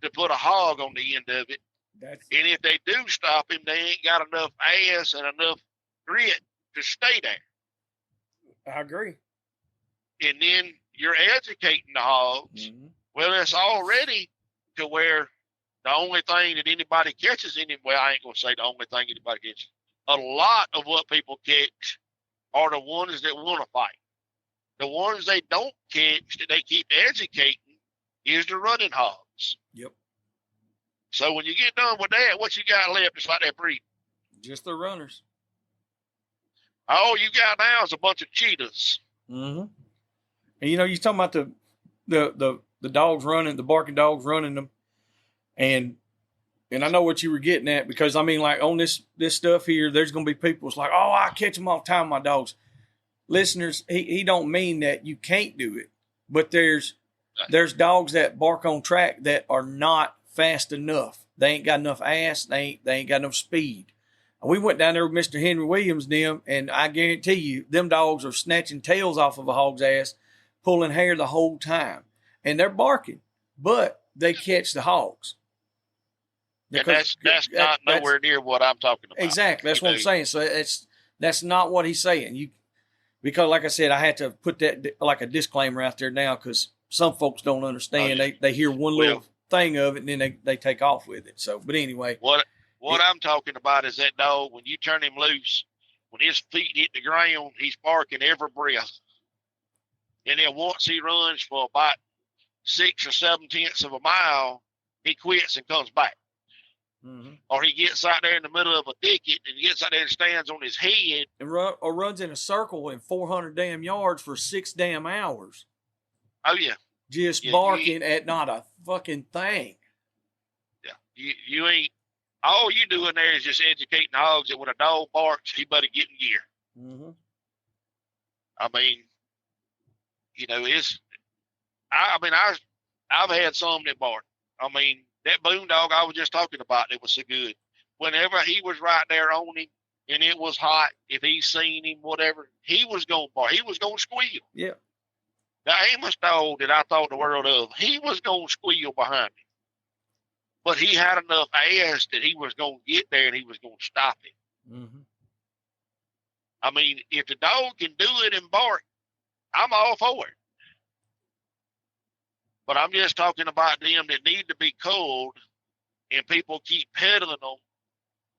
to put a hog on the end of it. And if they do stop him, they ain't got enough ass and enough grit to stay there. I agree. And then you're educating the hogs. Mm-hmm. Well, it's already to where the only thing that anybody catches well, I ain't going to say the only thing anybody catches. A lot of what people catch are the ones that want to fight. The ones they don't catch that they keep educating is the running hogs. Yep. So when you get done with that, what you got left is like that breed. Just the runners. All you got now is a bunch of cheetahs. Mm-hmm. And you're talking about the dogs running, the barking dogs running them, and I know what you were getting at, because I mean, like on this stuff here, there's gonna be people that's like, oh, I catch them all the time, my dogs. Listeners, he don't mean that you can't do it, but there's dogs that bark on track that are not fast enough. They ain't got enough ass. They ain't got enough speed. We went down there with Mr. Henry Williams and them, and I guarantee you, them dogs are snatching tails off of a hog's ass, pulling hair the whole time. And they're barking, but they catch the hogs. And that's not nowhere near what I'm talking about. Exactly. That's what I'm saying. So that's not what he's saying. Because like I said, I had to put that like a disclaimer out there now, because some folks don't understand. Oh, yeah. They hear one little thing of it, and then they take off with it. So, but anyway. What I'm talking about is that dog, when you turn him loose, when his feet hit the ground, he's barking every breath. And then once he runs for about 6 or 7 tenths of a mile, he quits and comes back. Mm-hmm. Or he gets out there in the middle of a thicket and gets out there and stands on his head. And runs in a circle in 400 damn yards for 6 damn hours. Oh, yeah. Just barking at not a fucking thing. Yeah. You ain't. All you doing there is just educating hogs that when a dog barks, he better get in gear. Mm-hmm. I mean, I've had some that bark. I mean, that boondog I was just talking about, it was so good. Whenever he was right there on him and it was hot, if he seen him, whatever, he was going to bark. He was going to squeal. Yeah. The Amos dog that I thought the world of, he was going to squeal behind me. But he had enough ass that he was going to get there and he was going to stop it. Mm-hmm. I mean, if the dog can do it and bark, I'm all for it. But I'm just talking about them that need to be culled, and people keep peddling them,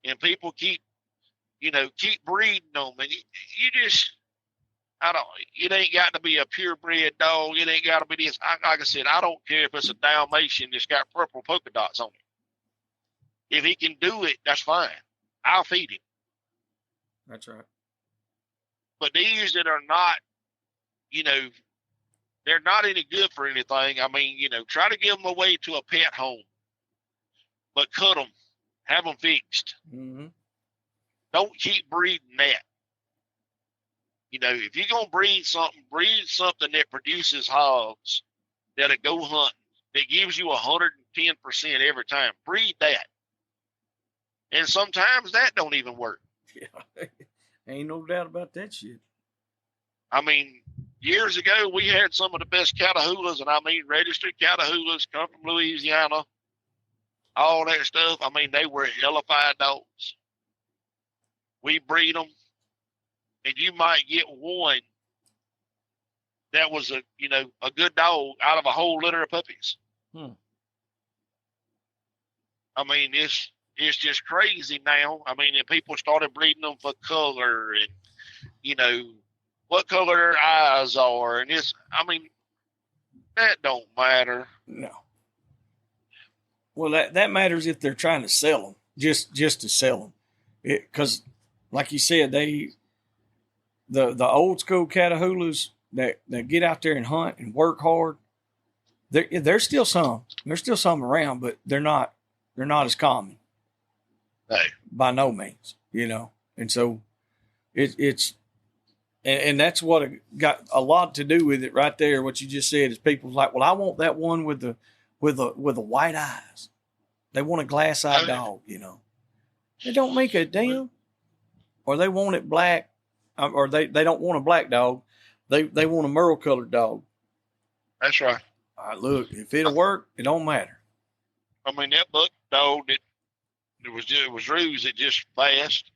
and people keep breeding them. And it ain't got to be a purebred dog. It ain't got to be this. Like I said, I don't care if it's a Dalmatian that's got purple polka dots on it. If he can do it, that's fine. I'll feed him. That's right. But these that are not, they're not any good for anything. I mean, try to give them away to a pet home, but cut them, have them fixed. Mm-hmm. Don't keep breeding that. If you're going to breed something that produces hogs that'll go hunting, that gives you 110% every time. Breed that. And sometimes that don't even work. Yeah. Ain't no doubt about that shit. I mean, years ago, we had some of the best Catahoulas, and I mean registered Catahoulas, come from Louisiana, all that stuff. I mean, they were hellified dogs. We breed them, and you might get one that was a good dog out of a whole litter of puppies. I mean, it's just crazy now. I mean, and people started breeding them for color and, what color their eyes are. And that don't matter. No. Well, that matters if they're trying to sell them, just to sell them. Because, like you said, the old school Catahoulas that get out there and hunt and work hard, there's still some. There's still some around, but they're not as common. Hey. By no means, And so it's and that's what got a lot to do with it right there. What you just said is people's like, well, I want that one with the white eyes. They want a glass-eyed dog, They don't make a damn. Or they want it black, or they don't want a black dog. They want a merle-colored dog. That's right. All right, look, if it'll work, it don't matter. I mean, that buck dog it was ruse. It just fast.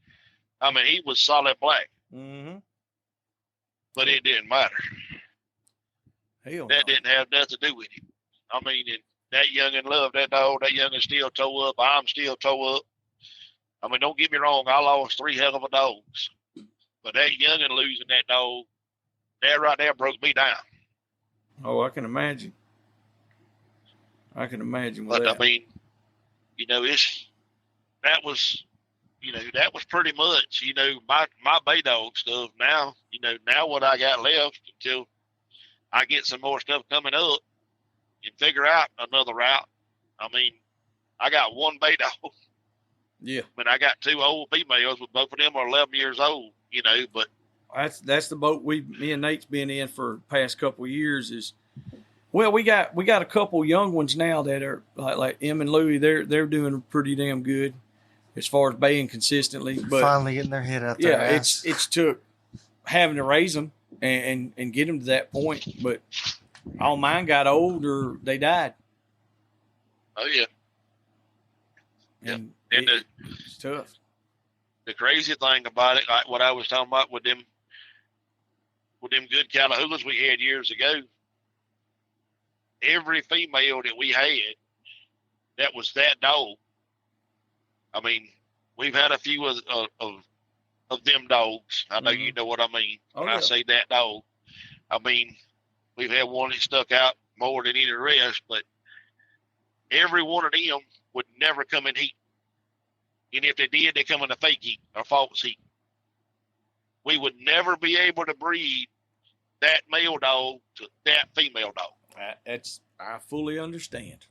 I mean, he was solid black. Mm-hmm. But it didn't matter. That didn't have nothing to do with him. I mean, that youngin loved that dog. That youngin still toe up. I'm still toe up. I mean, don't get me wrong. I lost 3 hell of a dogs. But that youngin losing that dog, that right there broke me down. Oh, I can imagine. But I mean, that was pretty much, my bay dog stuff. Now, now what I got left until I get some more stuff coming up and figure out another route. I mean, I got one bay dog. Yeah. I mean, I got 2 old females, but both of them are 11 years old, but that's the boat me and Nate's been in for the past couple of years is, well, we got a couple young ones now that are like Em and Louie. They're doing pretty damn good as far as baying consistently. But finally getting their head out there. Yeah, it's took having to raise them and get them to that point. But all mine got old or they died. Oh yeah. And it's tough. The crazy thing about it, like what I was talking about with them good Catahoula's we had years ago, every female that we had that was that dog. I mean, we've had a few of them dogs. I know you know what I mean when I say that dog. I mean, we've had one that stuck out more than any of the rest, but every one of them would never come in heat. And if they did, they come in a fake heat or false heat. We would never be able to breed that male dog to that female dog. I fully understand.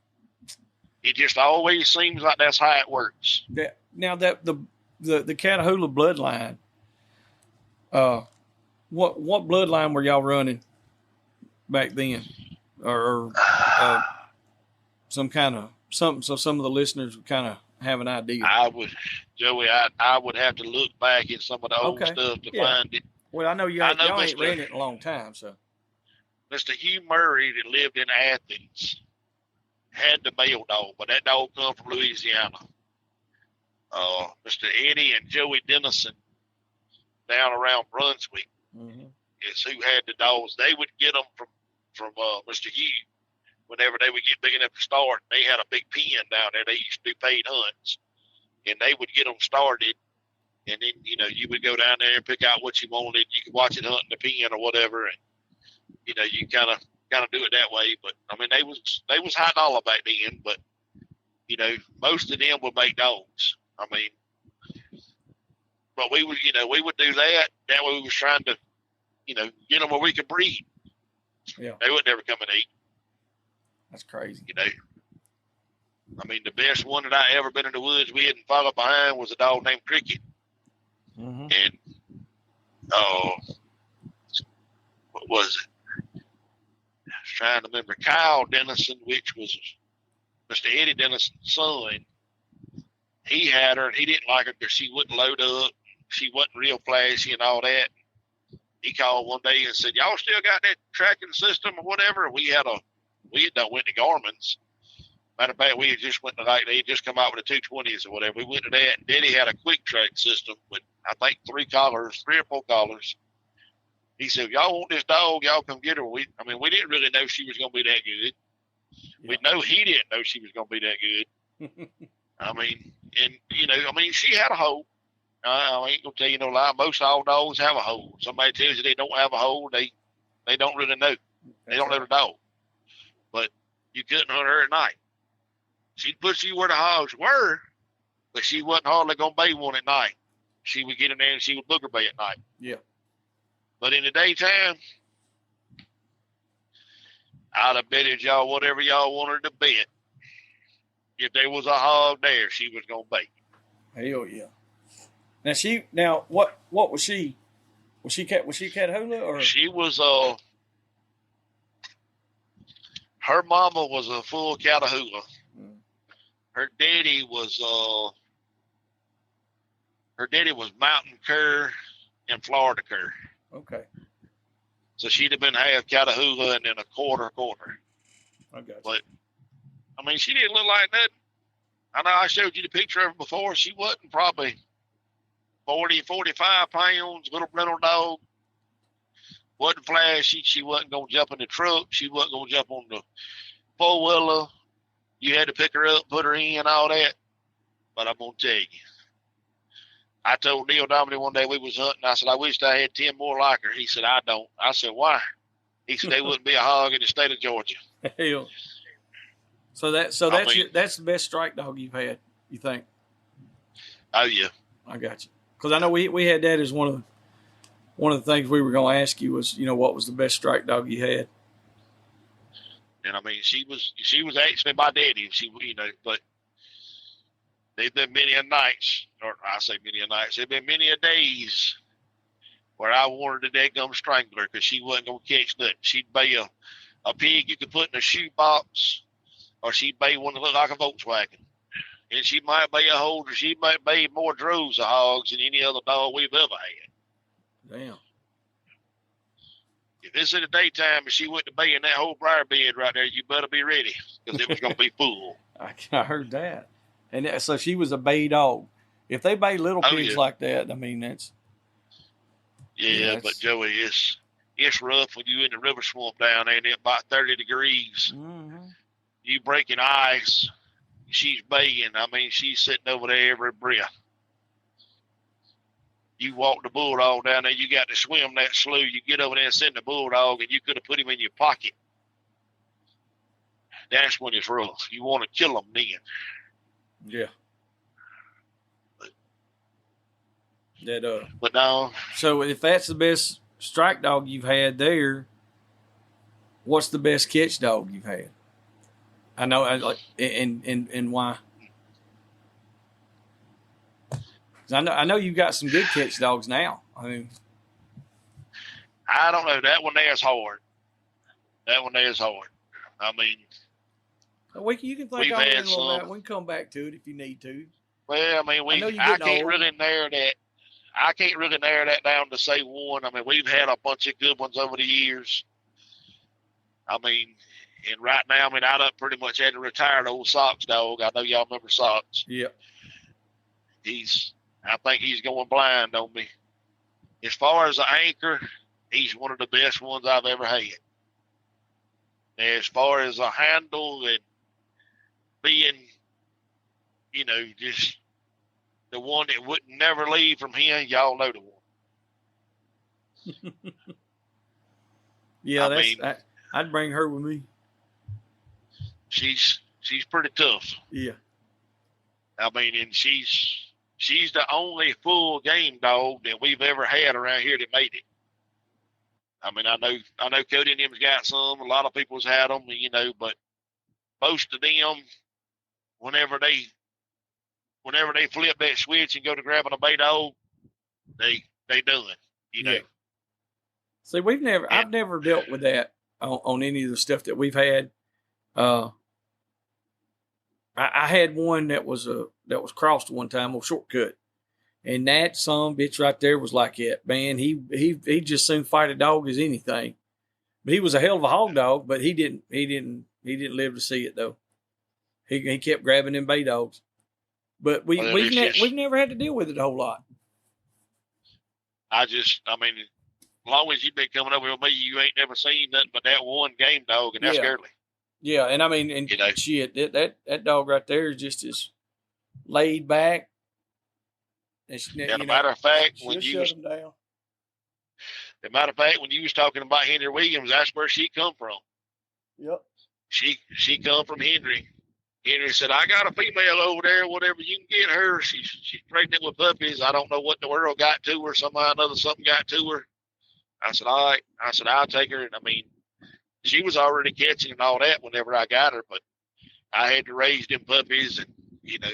It just always seems like that's how it works. Now that the Catahoula bloodline, what bloodline were y'all running back then, or some kind of something so some of the listeners would kind of have an idea? I would have to look back at some of the old stuff to find it. Well, I know y'all ain't ran it in a long time, so. Mr. Hugh Murray that lived in Athens had the male dog, but that dog come from Louisiana. Mr. Eddie and Joey Dennison down around Brunswick is who had the dogs. They would get them from Mr. Hugh whenever they would get big enough to start. They had a big pen down there. They used to do paid hunts, and they would get them started. And then, you would go down there and pick out what you wanted. You could watch it hunt in the pen or whatever, and you kind of do it that way. But I mean, they was high dollar back then. But most of them would make dogs. I mean, but we would do that. That way, we was trying to get them where we could breed. Yeah, they would never come and eat. That's crazy. I mean, the best one that I ever been in the woods we hadn't followed behind was a dog named Cricket. And what was it? I was trying to remember. Kyle Dennison, which was Mr. Eddie Dennison's son. He had her, and he didn't like her because she wouldn't load up. She wasn't real flashy and all that. He called one day and said, "Y'all still got that tracking system or whatever?" We had done went to Garmin's. Matter of fact, we had just went to they had just come out with the 220s or whatever. We went to that, and Daddy had a quick track system with I think 3 or 4 collars. He said, "If y'all want this dog, y'all come get her." We didn't really know she was gonna be that good. Yeah. We know he didn't know she was gonna be that good. I mean, and she had a hole. I ain't gonna tell you no lie. Most all dogs have a hole. Somebody tells you they don't have a hole, they don't really know. They don't know the dog. But you couldn't hunt her at night. She'd put you where the hogs were, but she wasn't hardly gonna bay one at night. She would get in there and she would booger bay at night. Yeah. But in the daytime, I'd have betted y'all whatever y'all wanted to bet. If there was a hog there, she was gonna bay. Hell yeah. Now what was she? Was she Catahoula or? She was her mama was a full Catahoula. Her daddy was mountain cur and Florida cur. Okay. So she'd have been half Catahoula and then a quarter. I got you. But I mean, she didn't look like nothing. I know I showed you the picture of her before. She wasn't probably 40, 45 pounds, little brindle dog. Wasn't flashy. She wasn't gonna jump in the truck. She wasn't gonna jump on the 4-wheeler. You had to pick her up, put her in, all that. But I'm going to tell you, I told Neil Dominic one day we was hunting, I said, "I wished I had 10 more like her." He said, "I don't." I said, "Why?" He said, "They wouldn't be a hog in the state of Georgia." Hell. So that's the best strike dog you've had, you think? Oh yeah. I got you. Because I know we had that as one of the things we were going to ask you was, what was the best strike dog you had? And I mean, she was actually my daddy. But there've been many a nights, or I say many a nights. There've been many a days where I wanted a daggum strangler because she wasn't gonna catch nothing. She'd bay a pig you could put in a shoebox, or she'd bay one that looked like a Volkswagen. And she might bay a holder. She might bay more droves of hogs than any other dog we've ever had. Damn. If it's in the daytime and she went to bay in that whole briar bed right there, you better be ready because it was going to be full. I heard that. And so she was a bay dog. If they bay little pigs like that, I mean, that's... Yeah, but Joey, it's rough when you in the river swamp down there and it's about 30 degrees. Mm-hmm. You breaking ice. She's baying. I mean, she's sitting over there every breath. You walk the bulldog down there, you got to swim that slough. You get over there and send the bulldog, and you could have put him in your pocket. That's when it's rough. You want to kill him then. Yeah. But no. So if that's the best strike dog you've had there, what's the best catch dog you've had? I know, and why? I know you've got some good catch dogs now. I mean, I don't know. That one there is hard. I mean, you can think on it a little bit. We can come back to it if you need to. Well, I mean, I can't really narrow that down to say one. I mean, we've had a bunch of good ones over the years. I mean, and right now, I mean, I done pretty much had to retire the old Sox dog. I know y'all remember Sox. Yeah. I think he's going blind on me. As far as an anchor, he's one of the best ones I've ever had. And as far as a handle and being, just the one that would never leave from him, y'all know the one. Yeah, I'd bring her with me. She's pretty tough. Yeah. I mean, and she's the only full game dog that we've ever had around here that made it. I mean, I know Cody and them's got some. A lot of people's had them, but most of them, whenever they flip that switch and go to grabbing a bay dog, they done. Yeah. See, I've never dealt with that on any of the stuff that we've had. I had one that was crossed one time on shortcut, and that son bitch right there was like it. Man, he just soon fight a dog as anything. But he was a hell of a hog dog, but he didn't live to see it though. He kept grabbing them bay dogs, but we've never had to deal with it a whole lot. I mean, as long as you've been coming over with me, you ain't never seen nothing but that one game dog, and that's Gurley. Yeah, and I mean, and shit, that dog right there is just as laid back. And matter of fact, when you shut him down. The matter of fact, when you was talking about Henry Williams, that's where she come from. Yep. She come from Henry. Henry said, "I got a female over there. Whatever you can get her. She's pregnant with puppies. I don't know what the world got to her. Somehow or another, something got to her." I said, "All right." I said, "I'll take her." And I mean, she was already catching and all that whenever I got her, but I had to raise them puppies, and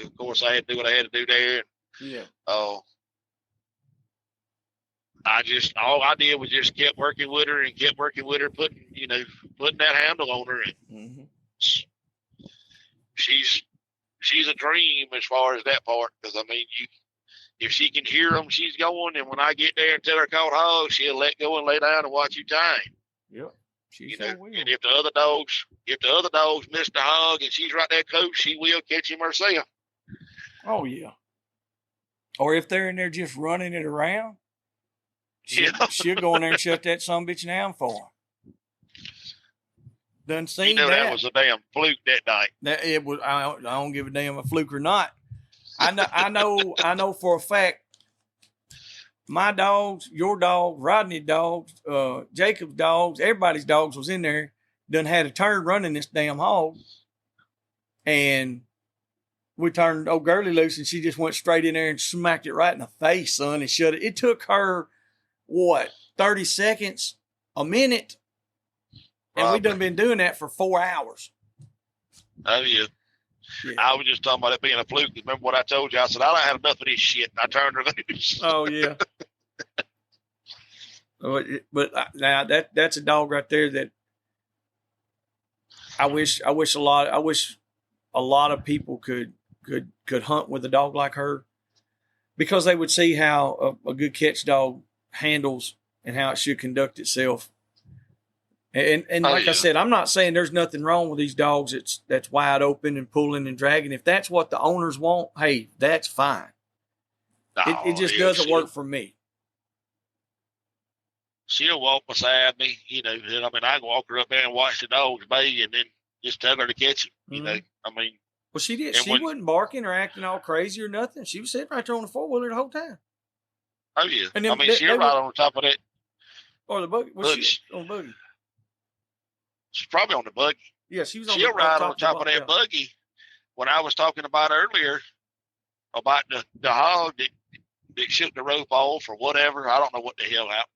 of course, I had to do what I had to do there. Yeah. All I did was just kept working with her, putting that handle on her, and she's a dream as far as that part. Because I mean, if she can hear them, she's going, and when I get there and tell her caught hog, she'll let go and lay down and watch you time. Yep. And if the other dogs miss the hog and she's right there close, she will catch him herself. Oh yeah. Or if they're in there just running it around, she'll go in there and shut that sumbitch down for him. Done seen that. That was a damn fluke that night. That it was. I don't give a damn a fluke or not. I know for a fact. My dogs, your dog, Rodney's dogs, Jacob's dogs, everybody's dogs was in there. Done had a turn running this damn hog. And we turned old Girly loose, and she just went straight in there and smacked it right in the face, son, and shut it. It took her, 30 seconds, a minute. And we done been doing that for 4 hours. Oh, yeah. I was just talking about it being a fluke. Remember what I told you? I said, I don't have enough of this shit. And I turned her loose. Oh, yeah. But now that's a dog right there that I wish a lot of people could hunt with a dog like her, because they would see how a good catch dog handles and how it should conduct itself. And like I said, I'm not saying there's nothing wrong with these dogs that's wide open and pulling and dragging. If that's what the owners want, hey, that's fine. It just doesn't work for me. She'll walk beside me, and I mean, I can walk her up there and watch the dogs bay and then just tell her to catch him, I mean. Well, she did. She wasn't barking or acting all crazy or nothing. She was sitting right there on the four-wheeler the whole time. Oh, yeah. And then, I mean, she'll ride on top of that. Or the buggy. Was she on the buggy? She's probably on the buggy. Yeah, she was on She'll ride on top of that buggy. When I was talking about earlier about the hog that shook the rope off or whatever, I don't know what the hell happened.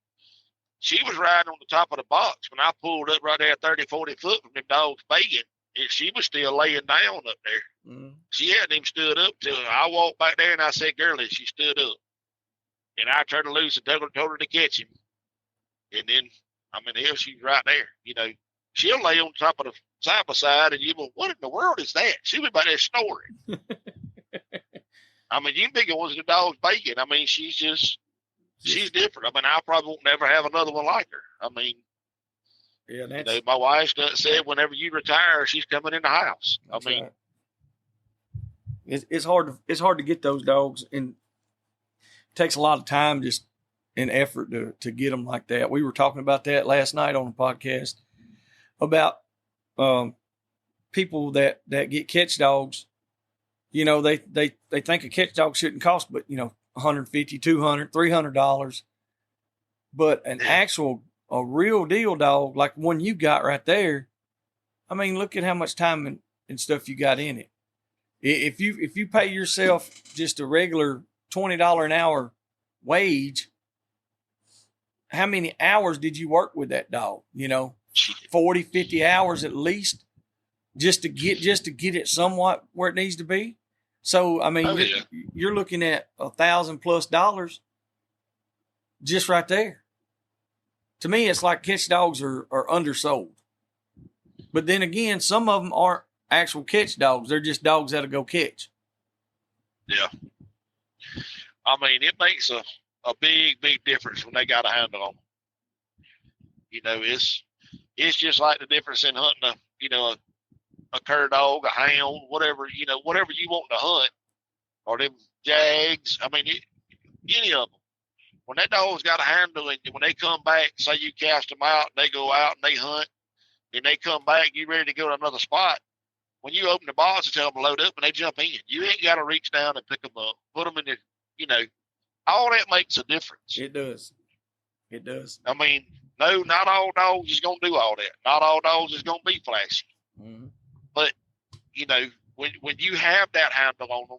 She was riding on the top of the box when I pulled up right there 30, 40 foot from the dogs baying, and she was still laying down up there. Mm. She hadn't even stood up till I walked back there and I said, Girlie, she stood up. And I turned her loose and told her to catch him. And then, I mean, hell, she's right there. She'll lay on top of the side by side, and you go, what in the world is that? She was back there snoring. I mean, you think it was the dog's bacon. I mean, she's different. I mean, I probably won't never have another one like her. I mean, yeah, my wife said whenever you retire, she's coming in the house. I mean, right. It's hard to get those dogs, and it takes a lot of time just and effort to get them like that. We were talking about that last night on the podcast about people that get catch dogs. They think a catch dog shouldn't cost but $150, $200, $300, but a real deal dog like one you got right there, I mean, look at how much time and stuff you got in it. If you pay yourself just a regular $20 an hour wage, how many hours did you work with that dog? 40, 50 hours at least, just to get it somewhat where it needs to be. So, I mean, you're looking at $1,000+ just right there. To me, it's like catch dogs are undersold. But then again, some of them aren't actual catch dogs. They're just dogs that'll go catch. Yeah. I mean, it makes a big, big difference when they got a handle on them. It's just like the difference in hunting a cur dog, a hound, whatever you want to hunt, or them jags. I mean, any of them. When that dog's got a handle, and when they come back, say you cast them out, and they go out and they hunt, and they come back, you ready to go to another spot. When you open the box and tell them to load up, and they jump in, you ain't got to reach down and pick them up, put them in the, all that makes a difference. It does. It does. I mean, no, not all dogs is going to do all that. Not all dogs is going to be flashy. Mm-hmm. But, when you have that handle on them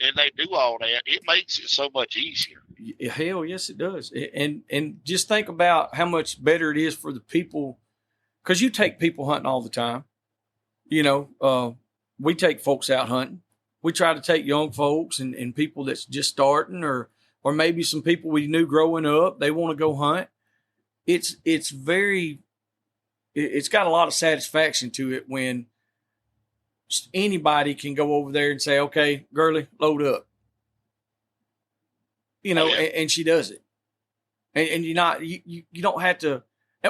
and they do all that, it makes it so much easier. Hell, yes, it does. And just think about how much better it is for the people, because you take people hunting all the time. We take folks out hunting. We try to take young folks and people that's just starting, or maybe some people we knew growing up, they want to go hunt. It's got a lot of satisfaction to it when anybody can go over there and say, okay, Girlie, load up. And she does it. And you don't have to,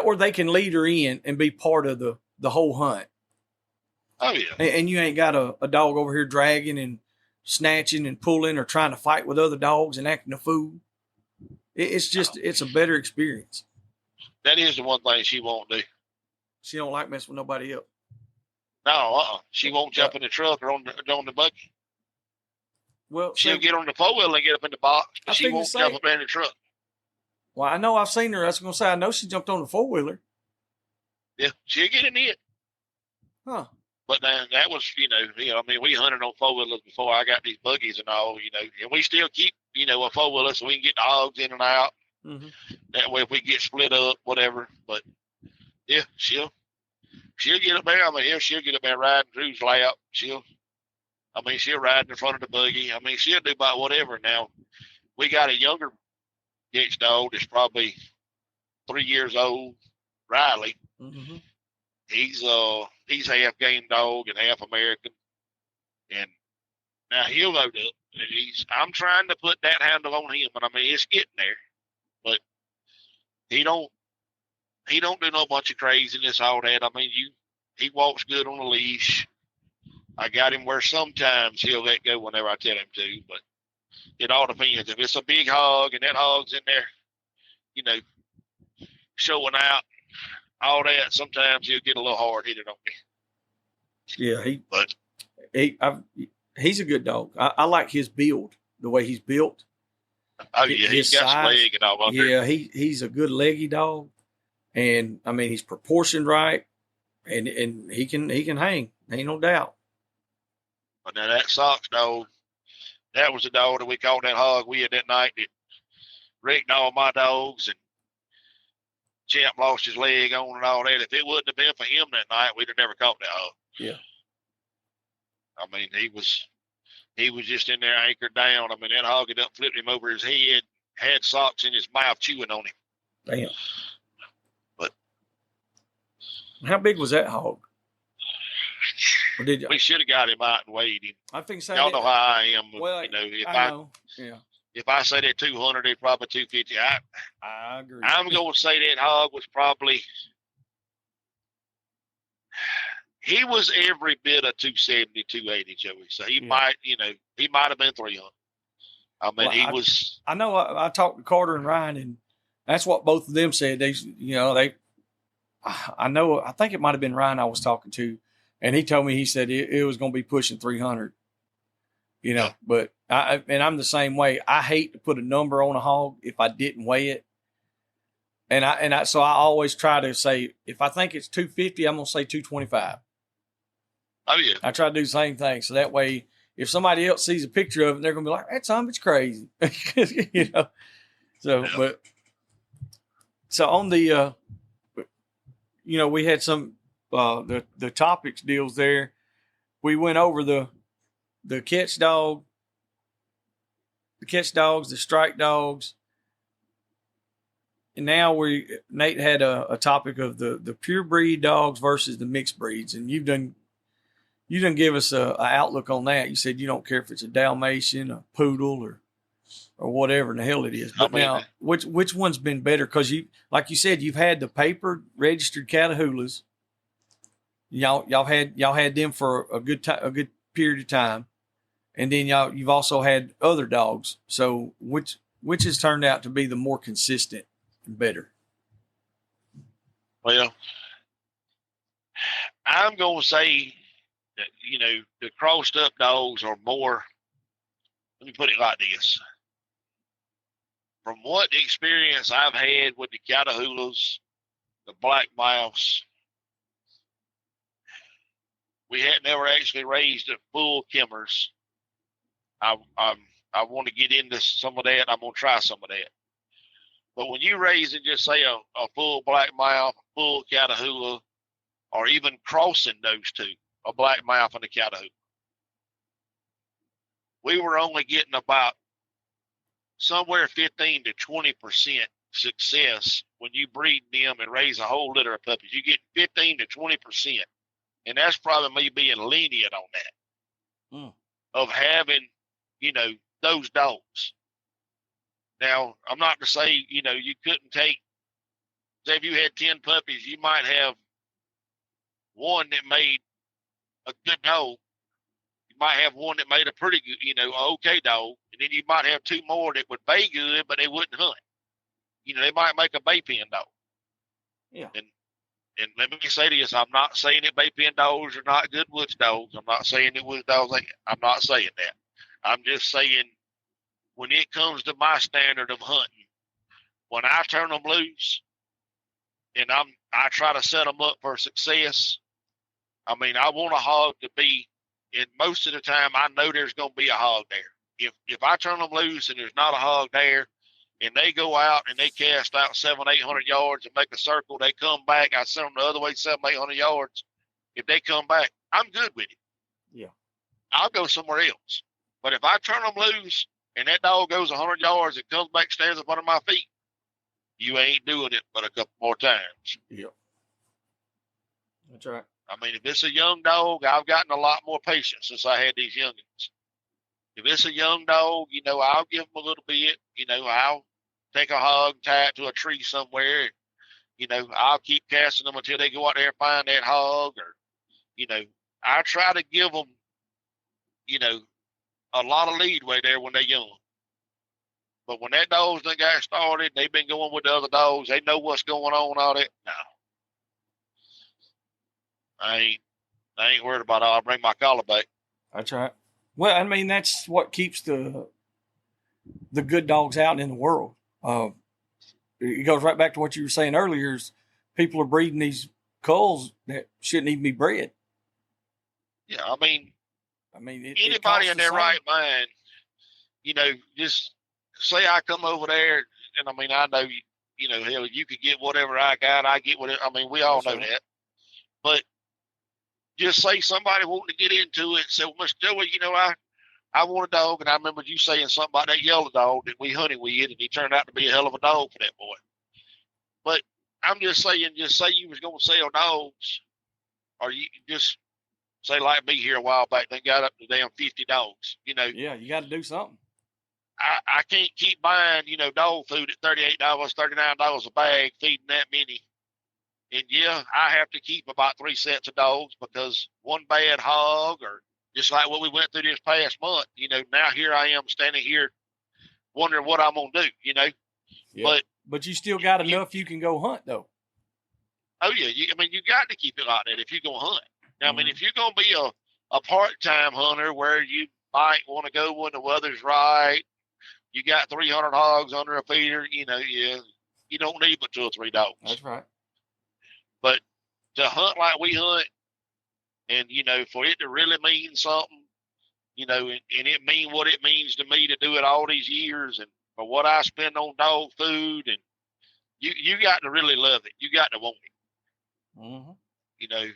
or they can lead her in and be part of the whole hunt. Oh, yeah. And you ain't got a dog over here dragging and snatching and pulling or trying to fight with other dogs and acting a fool. It's a better experience. That is the one thing she won't do. She don't like messing with nobody else. No, she won't jump in the truck or on the buggy. Well, she'll get on the four-wheeler and get up in the box, but she won't jump up in the truck. Well, I know I've seen her. I was going to say, I know she jumped on the four-wheeler. Yeah, she'll get in it. Huh. But then that was, I mean, we hunted on 4-wheelers before I got these buggies and all, and we still keep, a 4-wheeler so we can get the hogs in and out. Mm-hmm. That way, if we get split up, whatever. But yeah, she'll get up there. I mean, she'll get up there riding Drew's lap. She'll ride in front of the buggy. I mean, she'll do about whatever. Now, we got a younger ditch dog that's probably 3 years old, Riley. Mm-hmm. He's half game dog and half American, and now he'll load up. And I'm trying to put that handle on him, and I mean it's getting there, but he don't do no bunch of craziness, all that. I mean he walks good on a leash. I got him where sometimes he'll let go whenever I tell him to, but it all depends. If it's a big hog and that hog's in there, showing out, all that, sometimes he'll get a little hard-headed on me. Yeah, he's a good dog. I like his build, the way he's built. Oh yeah, he's got some leg and all under. Yeah, he's a good leggy dog, and I mean he's proportioned right, and he can hang. Ain't no doubt. But now that Sox dog, that was the dog that we caught that hog with that night that wrecked all my dogs, and Champ lost his leg on and all that. If it wouldn't have been for him that night, we'd have never caught that hog. Yeah. I mean, he was just in there anchored down. I mean, that hog had up flipped him over his head, had Sox in his mouth chewing on him. Damn. But how big was that hog? Or did you? We should have got him out and weighed him. I think so. Y'all know how I am. Well, If I say that 200, it's probably 250. I agree. I'm going to say that hog was probably, he was every bit of 270, 280, Joey. So he might have been 300. I mean, I know I talked to Carter and Ryan, and that's what both of them said. I think it might have been Ryan I was talking to, and he told me, he said it was going to be pushing 300. But I'm the same way. I hate to put a number on a hog if I didn't weigh it. So I always try to say, if I think it's 250, I'm going to say 225. Oh yeah. I try to do the same thing. So that way, if somebody else sees a picture of it, they're going to be like, that son of it's crazy. So, yeah. So on the, we had some, the topics deals there. We went over the catch dogs, the strike dogs. And now Nate had a topic of the pure breed dogs versus the mixed breeds. And you done give us a outlook on that. You said you don't care if it's a Dalmatian, a poodle, or whatever in the hell it is. But now, which one's been better? Because like you said, you've had the paper registered Catahoulas. Y'all had them for a good period of time. And then you've also had other dogs. So which has turned out to be the more consistent and better? Well, I'm going to say that, the crossed up dogs are more, let me put it like this. From what experience I've had with the Catahoulas, the black mouse, we had never actually raised a full Kimmers. I want to get into some of that. I'm going to try some of that. But when you raise and just say a full black mouth, a full Catahoula, or even crossing those two, a black mouth and a Catahoula, we were only getting about somewhere 15 to 20% success when you breed them and raise a whole litter of puppies. You get 15 to 20%. And that's probably me being lenient on that, of having, those dogs. Now, I'm not to say, you couldn't say if you had 10 puppies, you might have one that made a good dog. You might have one that made a pretty good, okay dog. And then you might have two more that would bay good, but they wouldn't hunt. They might make a bay pen dog. Yeah. And let me say this, I'm not saying that bay pen dogs are not good woods dogs. I'm not saying that woods dogs ain't. I'm not saying that. I'm just saying when it comes to my standard of hunting, when I turn them loose and I try to set them up for success, I mean, I want a hog to be, and most of the time I know there's going to be a hog there. If I turn them loose and there's not a hog there, and they go out and they cast out 700-800 yards and make a circle, they come back, I send them the other way 700-800 yards. If they come back, I'm good with it. Yeah. I'll go somewhere else. But if I turn them loose and that dog goes 100 yards and comes back, stands up under my feet, you ain't doing it but a couple more times. Yeah. That's right. I mean, if it's a young dog, I've gotten a lot more patience since I had these youngins. If it's a young dog, I'll give them a little bit. I'll take a hog, tie it to a tree somewhere. And, I'll keep casting them until they go out there and find that hog. Or, I try to give them, a lot of leadway there when they're young. But when that dog's done got started, they've been going with the other dogs. They know what's going on, all that. No. I ain't worried about it. I'll bring my collar back. That's right. Well, I mean, that's what keeps the good dogs out in the world. It goes right back to what you were saying earlier. Is people are breeding these culls that shouldn't even be bred. Yeah, I mean, anybody in their right mind, just say I come over there, and I mean, I know, hell, you could get whatever I got, I get whatever. I mean, we all know that. But just say somebody wanting to get into it, say, well, Mr. Joey, I want a dog, and I remember you saying something about that yellow dog that we hunted with, and he turned out to be a hell of a dog for that boy. But I'm just saying, just say you was going to sell dogs, or you just say like me here a while back, they got up to damn 50 dogs, Yeah, you got to do something. I can't keep buying, dog food at $38, $39 a bag, feeding that many. And yeah, I have to keep about 3 sets of dogs because one bad hog, or just like what we went through this past month, now here I am standing here wondering what I'm going to do, Yeah. But you still got enough you can go hunt, though. Oh, yeah. You got to keep it like that if you're going to hunt. Now, I mean, if you're going to be a part-time hunter where you might want to go when the weather's right, you got 300 hogs under a feeder, you don't need but 2 or 3 dogs. That's right. But to hunt like we hunt, and, for it to really mean something, and it mean what it means to me to do it all these years, and for what I spend on dog food, and you got to really love it. You got to want it. Mm-hmm.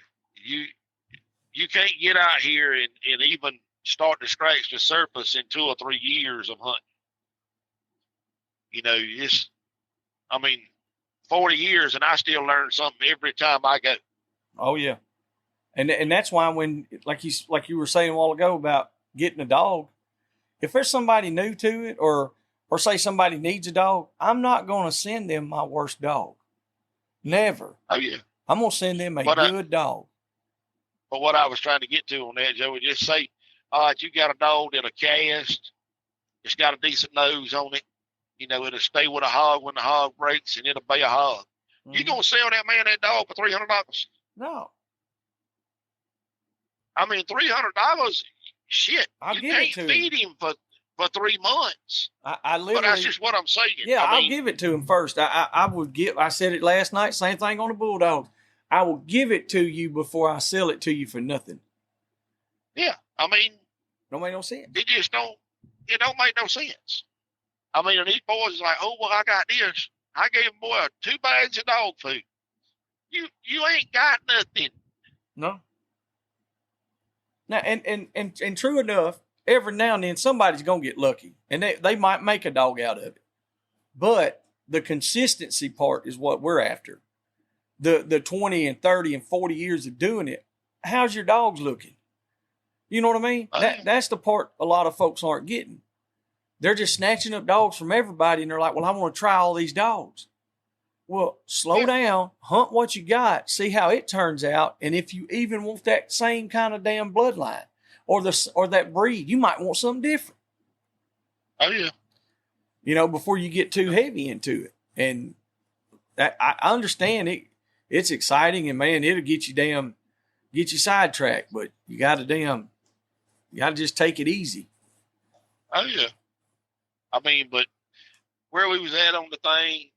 You can't get out here and even start to scratch the surface in 2 or 3 years of hunting. 40 years, and I still learn something every time I go. Oh yeah, and that's why when like you were saying a while ago about getting a dog, if there's somebody new to it, or say somebody needs a dog, I'm not going to send them my worst dog. Never. Oh yeah. I'm going to send them a good dog. But what I was trying to get to on that, Joey, just say, all right, you got a dog that'll cast. It's got a decent nose on it. It'll stay with a hog when the hog breaks, and it'll be a hog. Mm-hmm. You going to sell that man that dog for $300? No. I mean, $300, shit. You can't feed him for 3 months. I literally. But that's just what I'm saying. Yeah, I'll give it to him first. I said it last night, same thing on the Bulldogs. I will give it to you before I sell it to you for nothing. Yeah, I mean. Don't make no sense. It don't make no sense. I mean, and these boys is like, oh, well, I got this. I gave them, boy, 2 bags of dog food. You ain't got nothing. No. Now, and true enough, every now and then somebody's going to get lucky, and they might make a dog out of it. But the consistency part is what we're after. The 20 and 30 and 40 years of doing it, how's your dogs looking? You know what I mean? That's the part a lot of folks aren't getting. They're just snatching up dogs from everybody, and they're like, well, I want to try all these dogs. Well, slow down, hunt what you got, see how it turns out, and if you even want that same kind of damn bloodline or that breed, you might want something different. Oh, yeah. Before you get too heavy into it. And that I understand it. It's exciting, and man, it'll get you sidetracked, but you got to just take it easy. Oh yeah. I mean, but where we was at on the thing,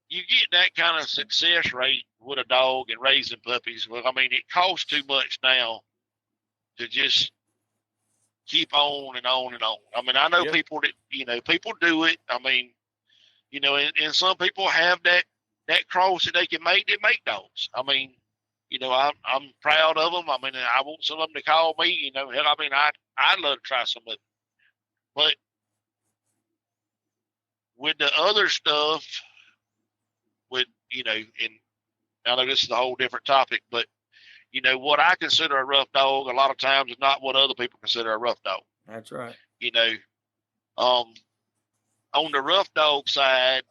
you get that kind of success rate with a dog and raising puppies. Well, I mean, it costs too much now to just keep on and on and on. I mean, I know Yep. people that, people do it. I mean, and some people have that cross that they can make. They make dogs. I mean, I'm proud of them. I mean, I want some of them to call me. Hell, I mean, I'd love to try some of it. But with the other stuff, and I know this is a whole different topic, but what I consider a rough dog a lot of times is not what other people consider a rough dog. That's right. On the rough dog side,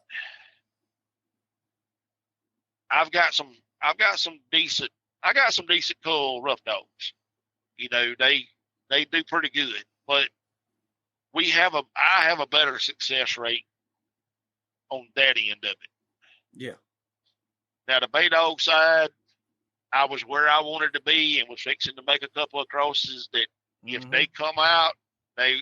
I got some decent cool rough dogs. They do pretty good, but I have a better success rate on that end of it. Yeah. Now the bay dog side, I was where I wanted to be and was fixing to make a couple of crosses that if they come out, I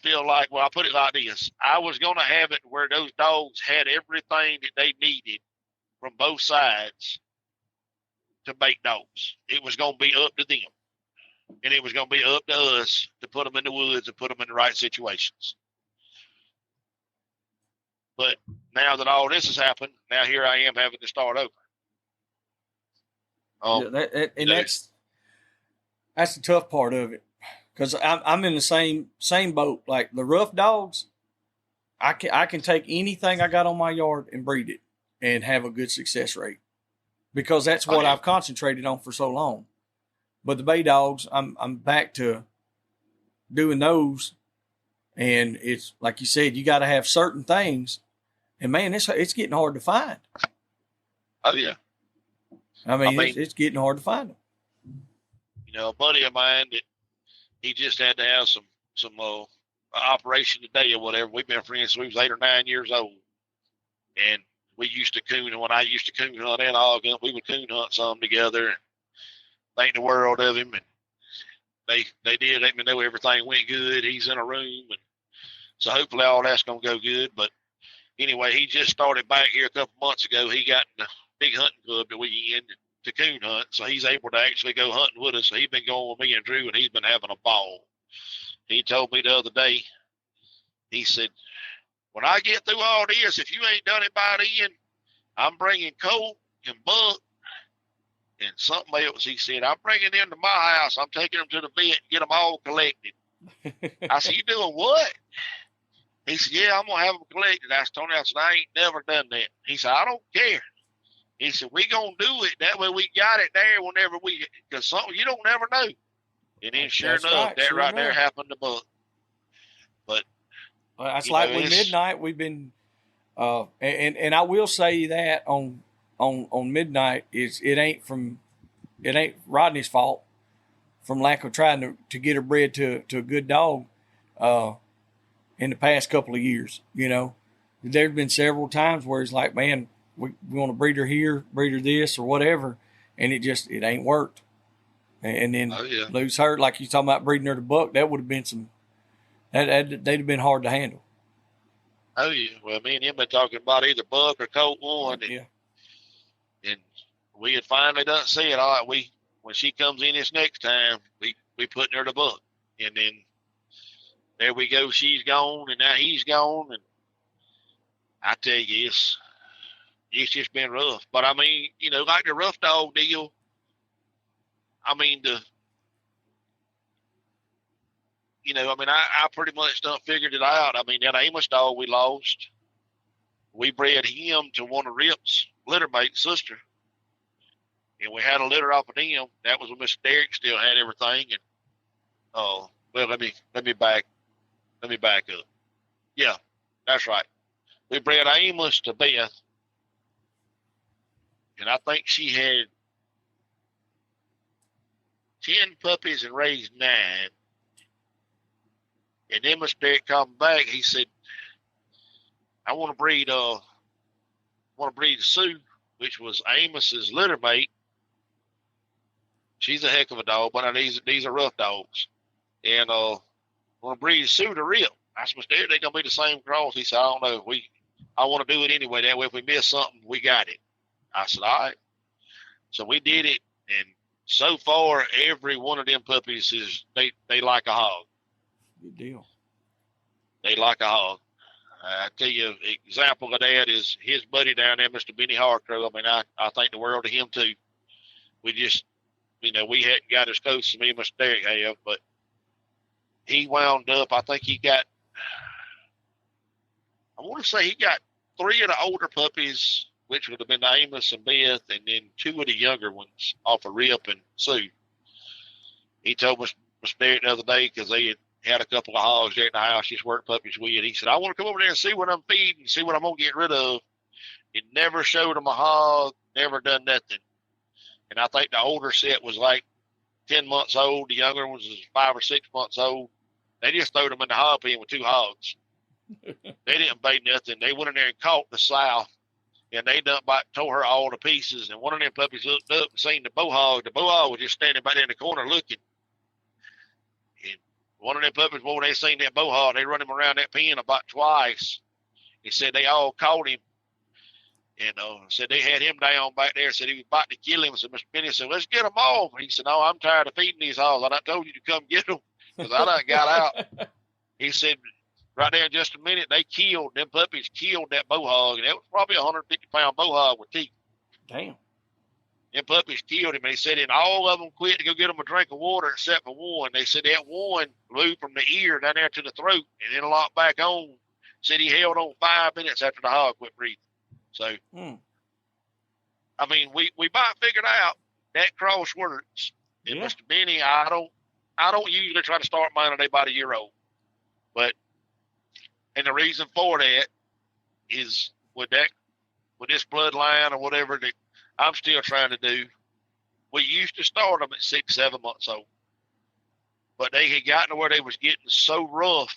feel like, well, I'll put it like this. I was going to have it where those dogs had everything that they needed from both sides to make dogs. It was going to be up to them. And it was going to be up to us to put them in the woods and put them in the right situations. But now that all this has happened, now here I am having to start over. That's the tough part of it, because I'm in the same boat. Like the rough dogs, I can take anything I got on my yard and breed it and have a good success rate, because that's what I've concentrated on for so long. But the bay dogs, I'm back to doing those, and it's like you said, you got to have certain things. And man, it's getting hard to find. Oh yeah. I mean it's getting hard to find them. A buddy of mine that he just had to have some operation today or whatever. We've been friends since we was 8 or 9 years old, and we used to coon. And when I used to coon hunt in Ogden, we would coon hunt some together. And think the world of him, and they did let me know everything went good. He's in a room, and so hopefully all that's gonna go good. But anyway, he just started back here a couple months ago. He got in a big hunting club that we in to coon hunt, so he's able to actually go hunting with us. So he's been going with me and Drew, and he's been having a ball. He told me the other day, he said, when I get through all this, if you ain't done it by then, I'm bringing Colt and Buck and something else. He said, I'm bringing them to my house. I'm taking them to the vet and get them all collected. I said, you doing what? He said, yeah, I'm going to have them collected. I told him, I ain't never done that. He said, I don't care. He said, we going to do it. That way we got it there whenever because something you don't never know. And then sure enough, that there happened to Buck. But that's like with Midnight, we've been, and I will say that on Midnight, it ain't Rodney's fault from lack of trying to get her bred to a good dog. In the past couple of years, there've been several times where it's like, man, we want to breed her here, breed her this or whatever, and it ain't worked. And then lose her, like you talking about breeding her to Buck, that would have been they'd have been hard to handle. Oh yeah, well, me and him been talking about either Buck or Colt one, and we had finally done say it. All right, when she comes in this next time, we putting her to Buck, and then there we go. She's gone, and now he's gone, and I tell you, it's just been rough. But I mean, like the rough dog deal. I mean I pretty much done figured it out. I mean, that Amos dog we lost, we bred him to one of Rip's litter mate's sister, and we had a litter off of him. That was when Mr. Derrick still had everything. And well, let me back up. Yeah, that's right. We bred Amos to Beth, and I think she had 10 puppies and raised 9. And then Mr. Derrick called back. He said, I want to breed Sue, which was Amos's litter mate. She's a heck of a dog, but these are rough dogs. And I want to breed Sue to Rip. I said, Mr. Derek, they gonna be the same cross. He said, I don't know. I want to do it anyway. That way, if we miss something, we got it. I said, all right. So we did it, and so far, every one of them puppies they like a hog. Good deal. They like a hog. I tell you, an example of that is his buddy down there, Mr. Benny Harcrow. I mean, I think the world of him too. We just, we hadn't got as close as me and Mr. Derek have, but he wound up, I think he got, I want to say he got 3 of the older puppies, which would have been Amos and Beth, and then 2 of the younger ones off of Rip and Sue. He told Mr. Derek the other day, because they had a couple of hogs there in the house, just worked puppies with. He said, I want to come over there and see what I'm feeding, see what I'm going to get rid of. He never showed them a hog, never done nothing. And I think the older set was like 10 months old. The younger ones was 5 or 6 months old. They just threw them in the hog pen with 2 hogs. They didn't bait nothing. They went in there and caught the sow, and they done about tore her all to pieces. And one of them puppies looked up and seen the bow hog. The bow hog was just standing back there in the corner looking. And one of them puppies, boy, they seen that bow hog. They run him around that pen about twice. He said they all caught him. And said they had him down back there. Said he was about to kill him. So Mr. Benny said, let's get them off. He said, no, I'm tired of feeding these hogs. I done told you to come get them because I done got out. He said, right there in just a minute, them puppies killed that bow hog. And that was probably a 150-pound bow hog with teeth. Damn. Them puppies killed him. And he said, and all of them quit to go get him a drink of water except for one. They said that one blew from the ear down there to the throat and then locked back on. Said he held on 5 minutes after the hog quit breathing. So, I mean, we might figure out that cross works. And Mr. Benny, I don't usually try to start mine on anybody a year old. But, and the reason for that is with this bloodline or whatever that I'm still trying to do, we used to start them at 6, 7 months old. But they had gotten to where they was getting so rough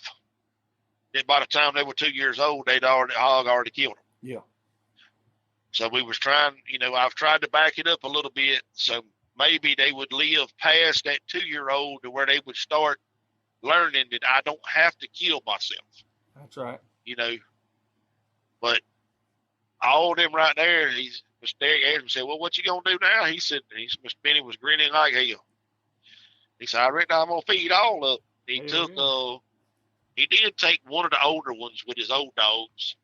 that by the time they were 2 years old, the hog already killed them. Yeah. So we was trying, I've tried to back it up a little bit. So maybe they would live past that 2-year-old to where they would start learning that I don't have to kill myself. That's right. But all them right there, Mr. Derek asked me, said, well, what you going to do now? He said, Mr. Benny was grinning like hell. He said, I reckon I'm going to feed all of them. He did take one of the older ones with his old dogs.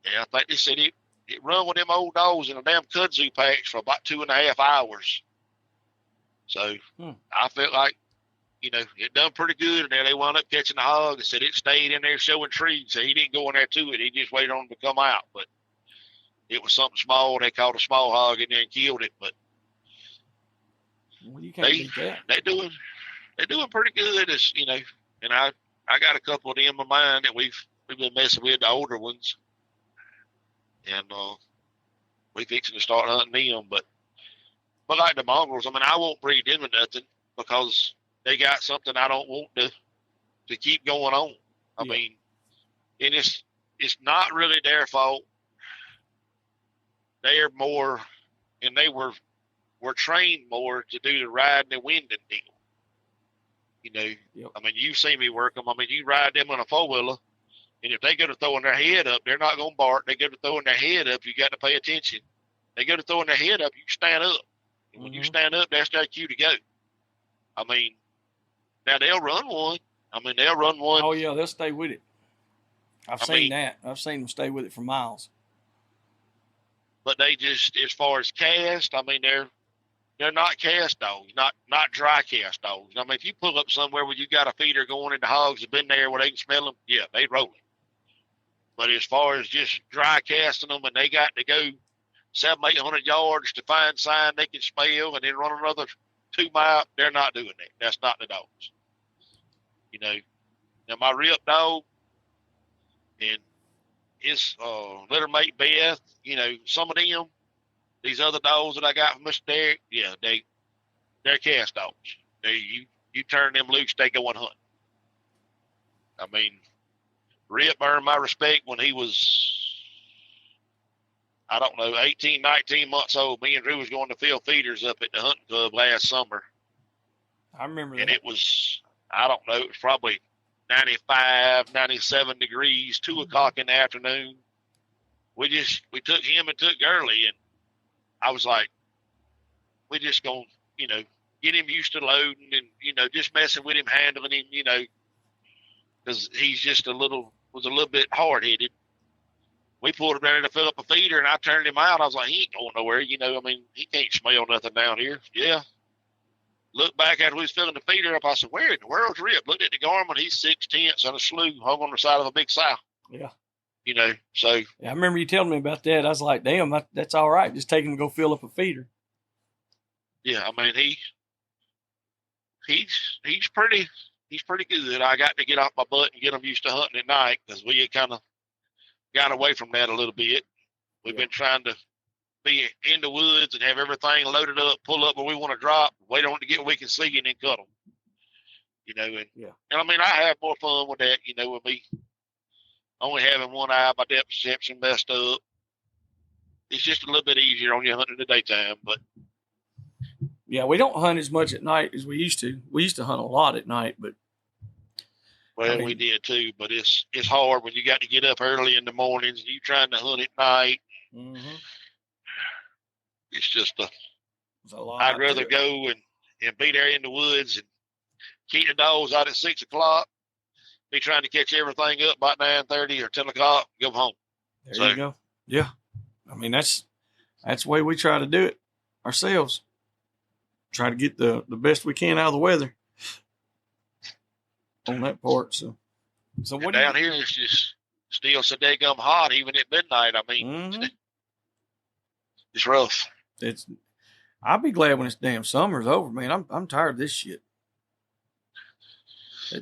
And I think they said it run with them old dogs in a damn kudzu patch for about 2.5 hours. So I felt like, it done pretty good. And then they wound up catching the hog and said it stayed in there showing trees. So he didn't go in there to it. He just waited on them to come out. But it was something small. They caught a small hog in there and killed it. But well, you can't beat that. They're doing pretty good. And I got a couple of them in mind that we've been messing with, the older ones. And we fixing to start hunting them, but like the mongrels, I mean, I won't breed them or nothing because they got something I don't want to keep going on. I mean, and it's not really their fault. They're more, and they were trained more to do the riding and winding deal. I mean, you see me work them. I mean, you ride them on a 4-wheeler. And if they go to throwing their head up, they're not going to bark. They go to throwing their head up, you got to pay attention. They go to throwing their head up, you stand up. And when you stand up, that's their cue to go. I mean, now they'll run one. Oh, yeah, they'll stay with it. I've seen that. I've seen them stay with it for miles. But they just, as far as cast, I mean, they're not cast dogs, not dry cast dogs. I mean, if you pull up somewhere where you got a feeder going into hogs that been there where they can smell them, yeah, they rolling. But as far as just dry casting them and they got to go 700-800 yards to find sign they can smell and then run another 2 miles, they're not doing that. That's not the dogs. Now my Rip dog and his litter mate Beth, some of them, these other dogs that I got from Mr. Derek, yeah, they're cast dogs. You turn them loose, they go and hunt. I mean, Rip earned my respect when he was, 18, 19 months old. Me and Drew was going to fill feeders up at the hunting club last summer. I remember and that. it was, it was probably 95, 97 degrees, 2 o'clock in the afternoon. We took him and took Gurley, and I was like, we just gonna, get him used to loading and, just messing with him, handling him, because he's just was a little bit hard headed. We pulled him down to fill up a feeder, and I turned him out. I was like, he ain't going nowhere, he can't smell nothing down here. Yeah. Looked back after we was filling the feeder up. I said, where in the world's Rip? Looked at the Garmin. He's 6/10 on a slough hung on the side of a big sow. Yeah. So. Yeah, I remember you telling me about that. I was like, damn, that's all right. Just take him to go fill up a feeder. Yeah, I mean, he's pretty good. I got to get off my butt and get him used to hunting at night because we kind of got away from that a little bit. We've been trying to be in the woods and have everything loaded up, pull up where we want to drop, wait on it to get where we can see and then cut them. And I mean, I have more fun with that, with me only having one eye, my depth perception messed up. It's just a little bit easier on you hunting in the daytime, but. Yeah, we don't hunt as much at night as we used to. We used to hunt a lot at night, but. Well, we did too, but it's hard when you got to get up early in the mornings and you trying to hunt at night. Mm-hmm. It's just a lot. I'd rather go and be there in the woods and keep the dogs out at 6 o'clock, be trying to catch everything up by 9:30 or 10 o'clock, go home. There you go. Yeah. I mean, that's the way we try to do it ourselves. Try to get the best we can out of the weather on that part. So what down here it's just still so daggum hot even at midnight. I mean, it's rough. I'll be glad when this damn summer's over, man. I'm tired of this shit.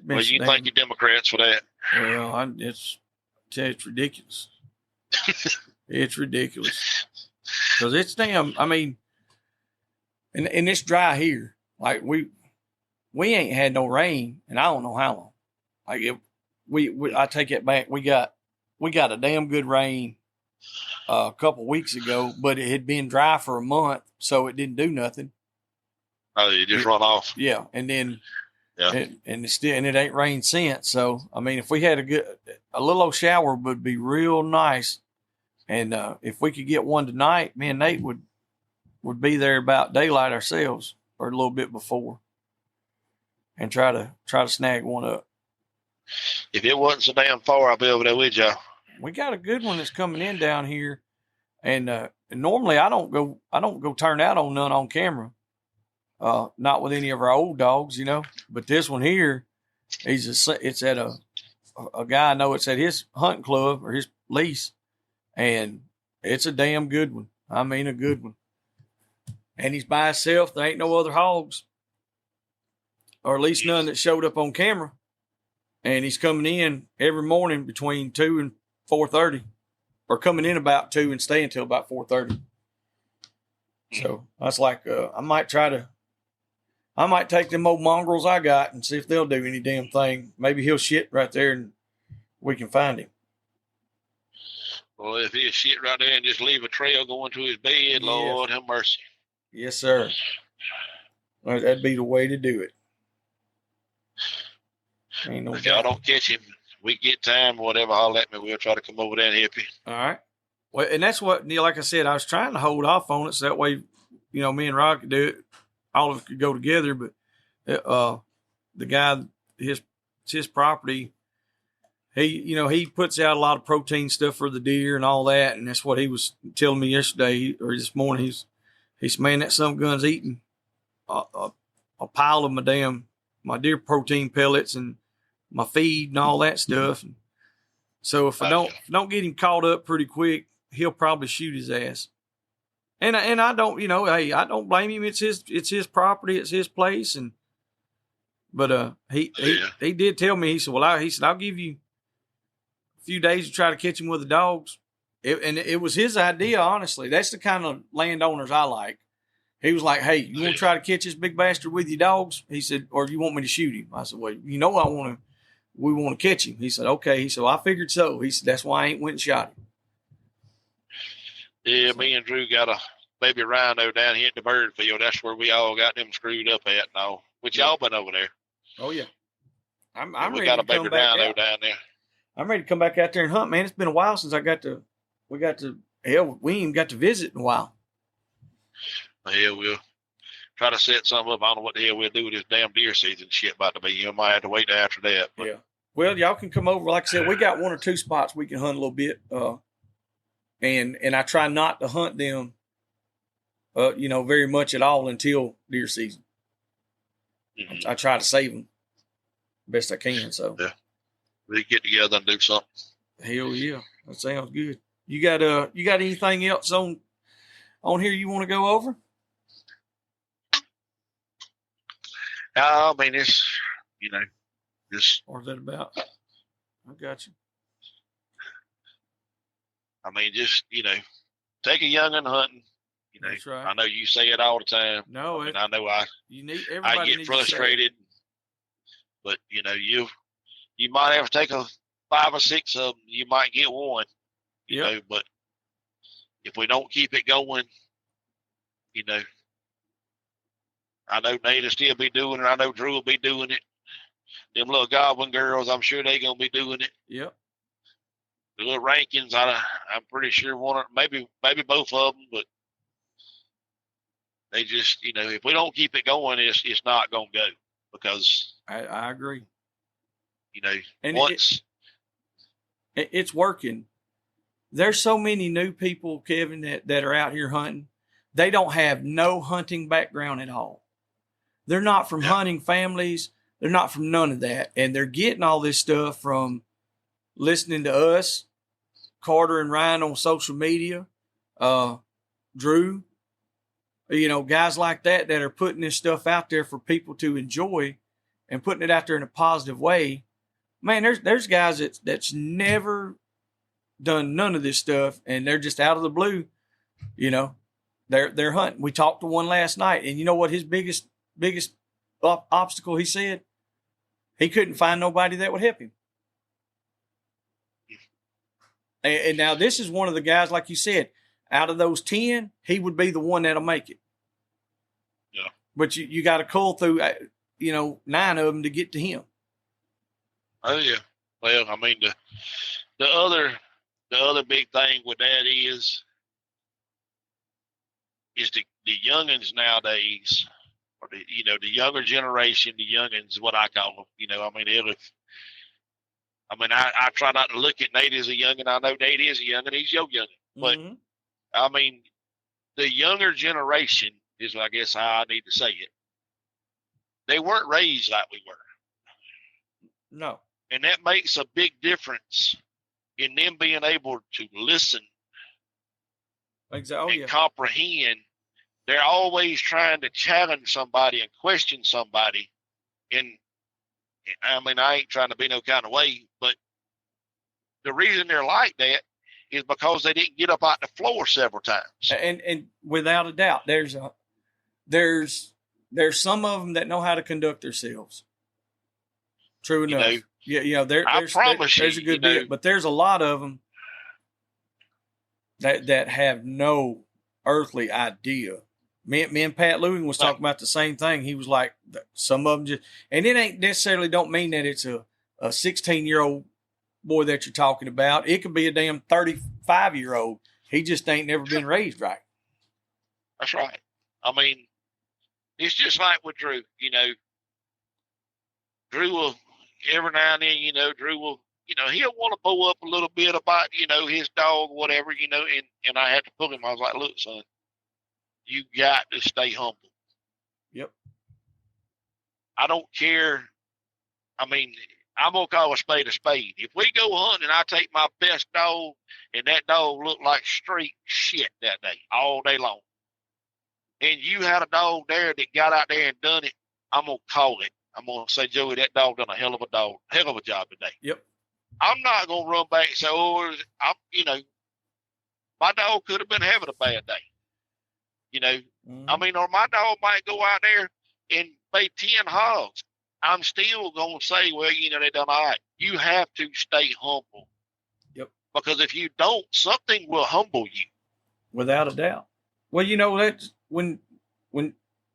Well, you thank you Democrats for that. Well, it's ridiculous. It's ridiculous because it's damn. I mean, and it's dry here. Like we ain't had no rain, and I don't know how long. Like I take it back. We got a damn good rain a couple weeks ago, but it had been dry for a month, so it didn't do nothing. Oh, you just run off. Yeah, and then it ain't rained since. So I mean, if we had a little old shower, would be real nice. And if we could get one tonight, me and Nate would be there about daylight ourselves, or a little bit before, and try to snag one up. If it wasn't so damn far, I'll be over there with y'all. We got a good one that's coming in down here, and normally I don't go turn out on none on camera, not with any of our old dogs, But this one here, it's at a guy I know. It's at his hunting club or his lease, and it's a damn good one. I mean, a good one. And he's by himself. There ain't no other hogs, or at least none that showed up on camera. And he's coming in every morning between 2 and 4:30, or coming in about 2 and staying until about 4:30. So that's like, I might take them old mongrels I got and see if they'll do any damn thing. Maybe he'll shit right there and we can find him. Well, if he'll shit right there and just leave a trail going to his bed, Lord have mercy. Yes, sir. That'd be the way to do it. Ain't no if y'all don't catch him, we get time or whatever, holler at me. We'll try to come over there and help you. All right. Well, and that's what, Neil, like I said, I was trying to hold off on it so that way, me and Rock could do it. All of us could go together. But the guy, his property, he puts out a lot of protein stuff for the deer and all that. And that's what he was telling me yesterday or this morning. He said, man, that some gun's eating a pile of my deer protein pellets and my feed and all that stuff. And so if I don't get him caught up pretty quick, he'll probably shoot his ass. And I don't, hey, I don't blame him. It's his property. It's his place. But he did tell me, he said, I'll give you a few days to try to catch him with the dogs. And it was his idea, honestly. That's the kind of landowners I like. He was like, hey, you want to try to catch this big bastard with your dogs? He said, or you want me to shoot him? I said, well, we want to catch him. He said, okay. He said, well, I figured so. He said, that's why I ain't went and shot him. Yeah, me and Drew got a baby rhino down here at the bird field. That's where we all got them screwed up at now. Which y'all been over there. Oh, yeah. I'm we ready got to a bigger come back dino out. down there. I'm ready to come back out there and hunt, man. It's been a while since hell, we ain't even got to visit in a while. Hell, we'll try to set something up. I don't know what the hell we'll do with this damn deer season shit about to be. You might have to wait after that. But Yeah. Well, y'all can come over. Like I said, we got 1 or 2 spots we can hunt a little bit. And I try not to hunt them, very much at all until deer season. I try to save them best I can. So yeah, we get together and do something. Hell yeah, that sounds good. You got anything else on here you want to go over? I mean, it's just. Or is that about? I got you. I mean, just take a young'un hunting. That's right. I know you say it all the time. No, I know I get frustrated, but you might have to take 5 or 6 of them. You might get one, but if we don't keep it going, I know Nate will still be doing it. I know Drew will be doing it. Them little goblin girls, I'm sure they're gonna be doing it. Yep. The little Rankins, I'm pretty sure maybe both of them, but they just, if we don't keep it going, it's not gonna go, because I agree. And once it's working. There's so many new people, Kevin, that are out here hunting. They don't have no hunting background at all. They're not from hunting families. They're not from none of that. And they're getting all this stuff from listening to us, Carter and Ryan on social media, Drew, guys like that are putting this stuff out there for people to enjoy and putting it out there in a positive way. Man, there's guys that's never done none of this stuff, and they're just out of the blue, they're hunting. We talked to one last night, and you know what his biggest obstacle, he said? He couldn't find nobody that would help him. And now this is one of the guys, like you said, out of those 10, he would be the one that'll make it. Yeah. But you got to cull through, 9 of them to get to him. Oh yeah. Well, I mean, the other big thing with that is the youngins nowadays, or the younger generation, the youngins, what I call them. I try not to look at Nate as a youngin. I know Nate is a youngin. He's your youngin. But the younger generation is, I guess, how I need to say it. They weren't raised like we were. No. And that makes a big difference in them being able to listen and comprehend. They're always trying to challenge somebody and question somebody. And I ain't trying to be no kind of way, but the reason they're like that is because they didn't get up out the floor several times. And without a doubt, there's some of them that know how to conduct themselves. True enough. There's a good bit, but there's a lot of them that have no earthly idea. Me and Pat Lewin was talking about the same thing. He was like, some of them just, and it ain't necessarily don't mean that it's a 16-year-old boy that you're talking about. It could be a damn 35-year-old. He just ain't never been raised right. That's right. I mean, it's just like with Drew. Drew will, every now and then, Drew will, he'll want to pull up a little bit about, his dog, whatever, and I had to pull him. I was like, look, son, you got to stay humble. Yep. I don't care. I mean, I'm going to call a spade a spade. If we go hunting and I take my best dog and that dog looked like straight shit that day, all day long, and you had a dog there that got out there and done it, I'm going to call it. I'm going to say, Joey, that dog done a hell of a job today. Yep. I'm not going to run back and say, my dog could have been having a bad day. Or my dog might go out there and bay 10 hogs. I'm still going to say, well, they done all right. You have to stay humble. Yep. Because if you don't, something will humble you. Without a doubt. Well, that's when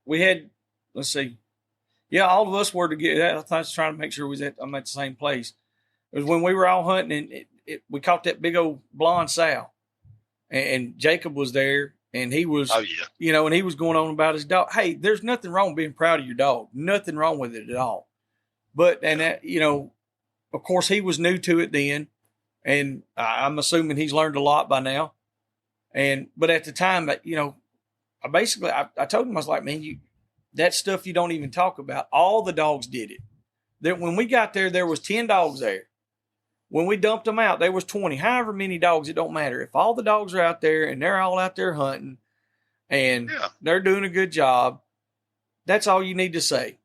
we had, let's see, Yeah, all of us were together. I was trying to make sure I'm at the same place. It was when we were all hunting, and we caught that big old blonde sow, and Jacob was there, and he was, Oh yeah. And he was going on about his dog. Hey, there's nothing wrong with being proud of your dog. Nothing wrong with it at all. But that, of course, he was new to it then, and I'm assuming he's learned a lot by now. But at the time, I told him, I was like, man, that stuff you don't even talk about. All the dogs did it. That when we got there was 10 dogs there. When we dumped them out, there was 20. However many dogs, it don't matter. If all the dogs are out there and they're all out there hunting and they're doing a good job, that's all you need to say.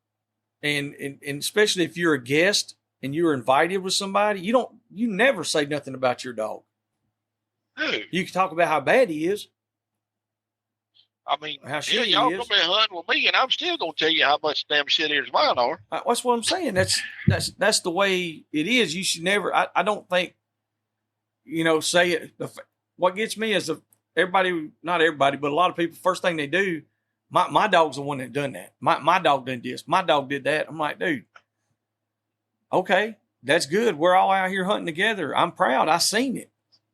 And especially if you're a guest and you're invited with somebody, you never say nothing about your dog. Dude. You can talk about how bad he is. I mean, how shitty y'all he is. gonna be hunting with me, and I'm still gonna tell you how much damn shittier mine are. That's what I'm saying. That's the way it is. You should never. I don't think, say it. What gets me is not everybody, but a lot of people. First thing they do, my dog's the one that done that. My dog done this. My dog did that. I'm like, dude. Okay, that's good. We're all out here hunting together. I'm proud. I seen it,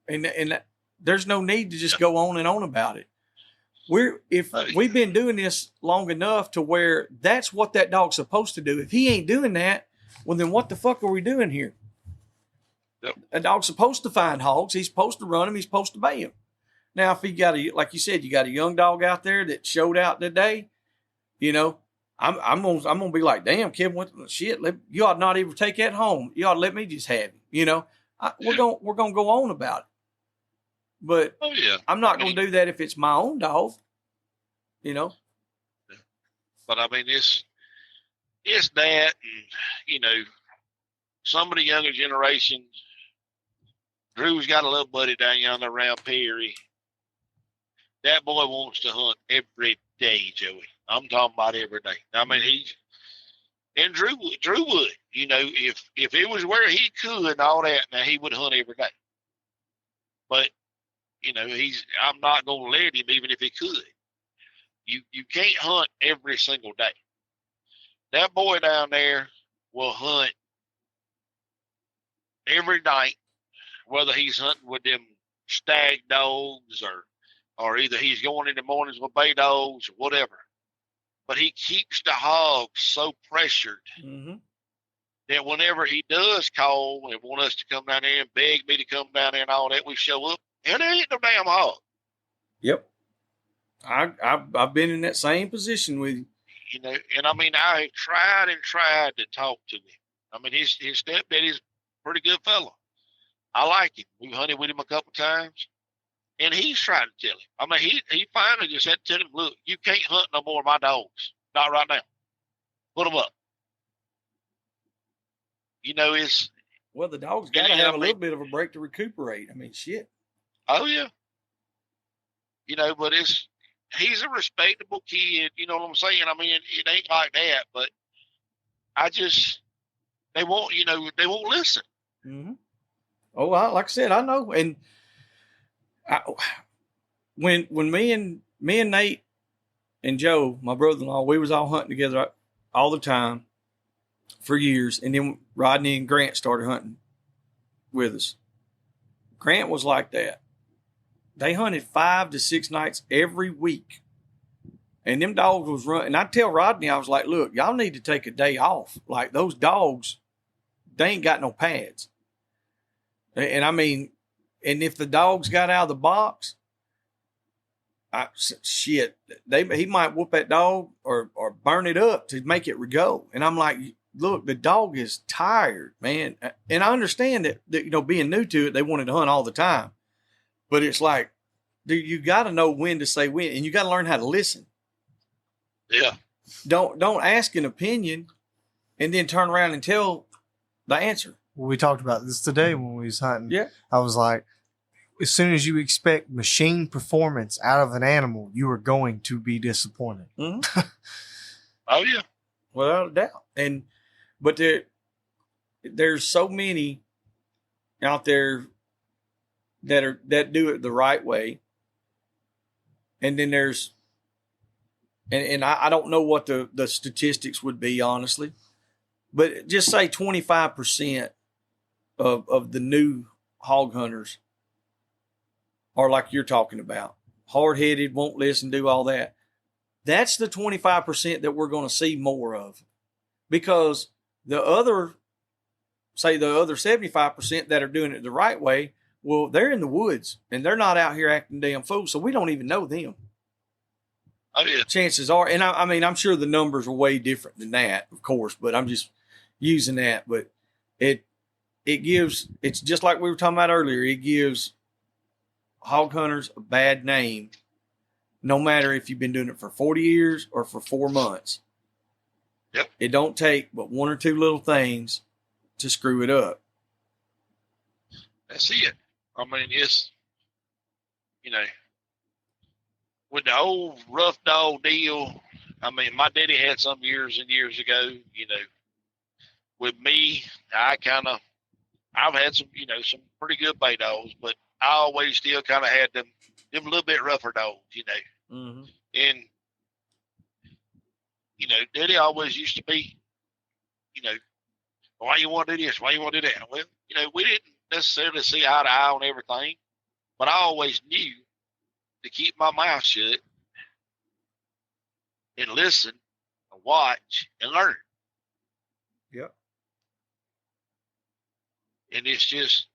and there's no need to just go on and on about it. We've been doing this long enough to where that's what that dog's supposed to do. If he ain't doing that, well, then what the fuck are we doing here? Yep. A dog's supposed to find hogs. He's supposed to run them. He's supposed to bay them. Now, if you like you said, you got a young dog out there that showed out today, I'm gonna be like, damn, Kevin, what shit? You ought not even take that home. You ought to let me just have him. We're gonna go on about it. But I'm not going to do that if it's my own dog, But I mean, it's that, and some of the younger generation. Drew's got a little buddy down yonder around Perry. That boy wants to hunt every day, Joey. I'm talking about every day. I mean, and Drew would, if it was where he could and all that, now he would hunt every day. But I'm not going to let him, even if he could. You can't hunt every single day. That boy down there will hunt every night, whether he's hunting with them stag dogs or either he's going in the mornings with bay dogs or whatever. But he keeps the hogs so pressured that whenever he does call and want us to come down there and beg me to come down there and all that, we show up. And there ain't no damn hog. Yep. I've been in that same position with you. And I mean, I have tried to talk to him. I mean, his stepdaddy's a pretty good fella. I like him. We hunted with him a couple times. And he's trying to tell him. I mean, he finally just had to tell him, look, you can't hunt no more of my dogs. Not right now. Put them up. Well, the dog's got to have a little bit of a break to recuperate. I mean, shit. Oh, yeah. But he's a respectable kid. You know what I'm saying? I mean, it ain't like that, but they won't listen. Mm-hmm. Oh, like I said, I know. And when me and Nate and Joe, my brother-in-law, we was all hunting together all the time for years. And then Rodney and Grant started hunting with us. Grant was like that. They hunted 5 to 6 nights every week. And them dogs was running. And I tell Rodney, I was like, look, y'all need to take a day off. Like, those dogs, they ain't got no pads. And I mean, and if the dogs got out of the box, he might whoop that dog or burn it up to make it go. And I'm like, look, the dog is tired, man. And I understand that being new to it, they wanted to hunt all the time. But it's like, dude, you got to know when to say when, and you got to learn how to listen. Yeah. Don't ask an opinion and then turn around and tell the answer. Well, we talked about this today when we was hunting. Yeah. I was like, as soon as you expect machine performance out of an animal, you are going to be disappointed. Mm-hmm. Oh, yeah. Without a doubt. But there's so many out there that do it the right way. And then there's and I don't know what the statistics would be, honestly, but just say 25% of the new hog hunters are like you're talking about, hard-headed, won't listen, do all that. That's the 25% that we're going to see more of, because the other 75% that are doing it the right way, well, they're in the woods and they're not out here acting damn fools, so we don't even know them. Oh, yeah. Chances are, and I mean, I'm sure the numbers are way different than that, of course, but I'm just using that. But it's just like we were talking about earlier, it gives hog hunters a bad name, no matter if you've been doing it for 40 years or for 4 months. Yep. It don't take but one or two little things to screw it up. That's it. I mean, it's, with the old rough dog deal, I mean, my daddy had some years and years ago, with me, I've had some, some pretty good bay dogs, but I always still kind of had them a little bit rougher dogs, Mm-hmm. And, daddy always used to be, why you want to do this? Why you want to do that? Well, we didn't necessarily see eye to eye on everything, but I always knew to keep my mouth shut and listen and watch and learn. Yep. And it's just,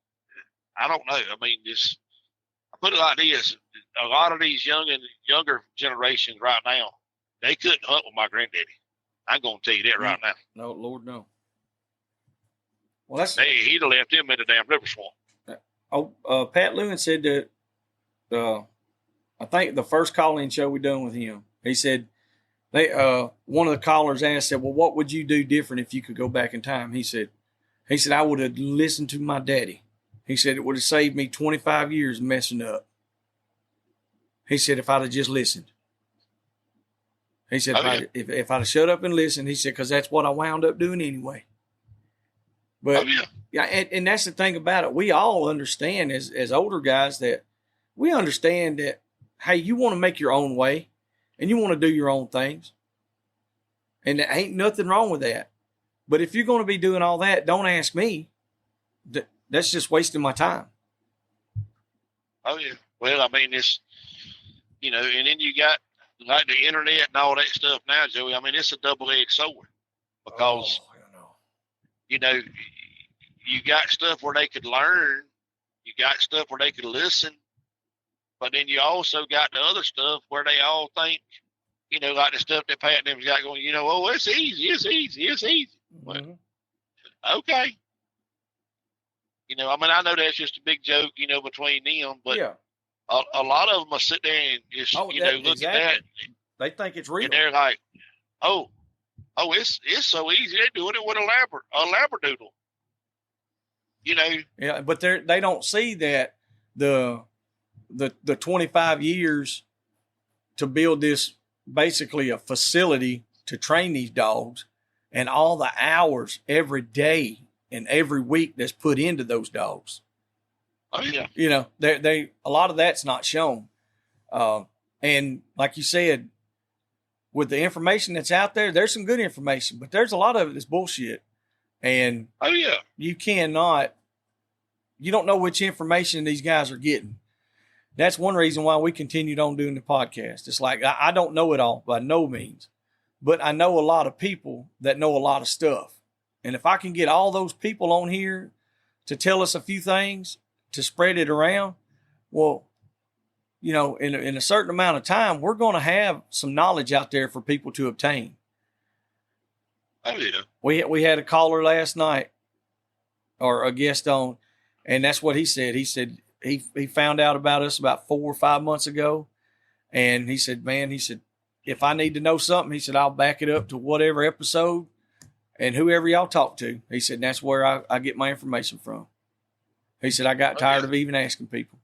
I don't know. I mean, I put it like this: a lot of these younger generations right now, they couldn't hunt with my granddaddy. I'm gonna tell you that right now. No, Lord, no. Well, he'd have left him in the damn river swamp. Pat Lewin said that. I think the first call-in show we done with him, he said one of the callers asked, said, "Well, what would you do different if you could go back in time?" He said, I would have listened to my daddy. He said it would have saved me 25 years messing up. He said if I'd have just listened. He said if I'd have shut up and listened, he said, because that's what I wound up doing anyway. But yeah, and that's the thing about it. We all understand as older guys that we understand that, hey, you want to make your own way and you want to do your own things. And there ain't nothing wrong with that. But if you're going to be doing all that, don't ask me. That's just wasting my time. Oh, yeah. Well, I mean, it's, and then you got like the internet and all that stuff now, Joey. I mean, it's a double-edged sword because, you got stuff where they could learn. You got stuff where they could listen. But then you also got the other stuff where they all think, like the stuff that Pat and them's got going, oh, it's easy. Mm-hmm. Well, okay. I mean, I know that's just a big joke, between them, but yeah. a lot of them will sit there and just, look exactly. at that. They think it's real. And they're like, oh, it's so easy. They're doing it with a labradoodle. Yeah, but they don't see that the 25 years to build this, basically a facility to train these dogs, and all the hours every day and every week that's put into those dogs. Oh yeah. They a lot of that's not shown. And like you said, with the information that's out there, there's some good information, but there's a lot of it that's bullshit. And oh yeah, you don't know which information these guys are getting. That's one reason why we continued on doing the podcast. It's like, I don't know it all by no means, but I know a lot of people that know a lot of stuff. And if I can get all those people on here to tell us a few things, to spread it around, well, in a certain amount of time, we're going to have some knowledge out there for people to obtain. Oh yeah. We had a caller last night, or a guest on, and that's what he said. He said he found out about us about 4 or 5 months ago, and he said, if I need to know something, he said, I'll back it up to whatever episode and whoever y'all talk to. He said, that's where I get my information from. He said, I got tired of even asking people.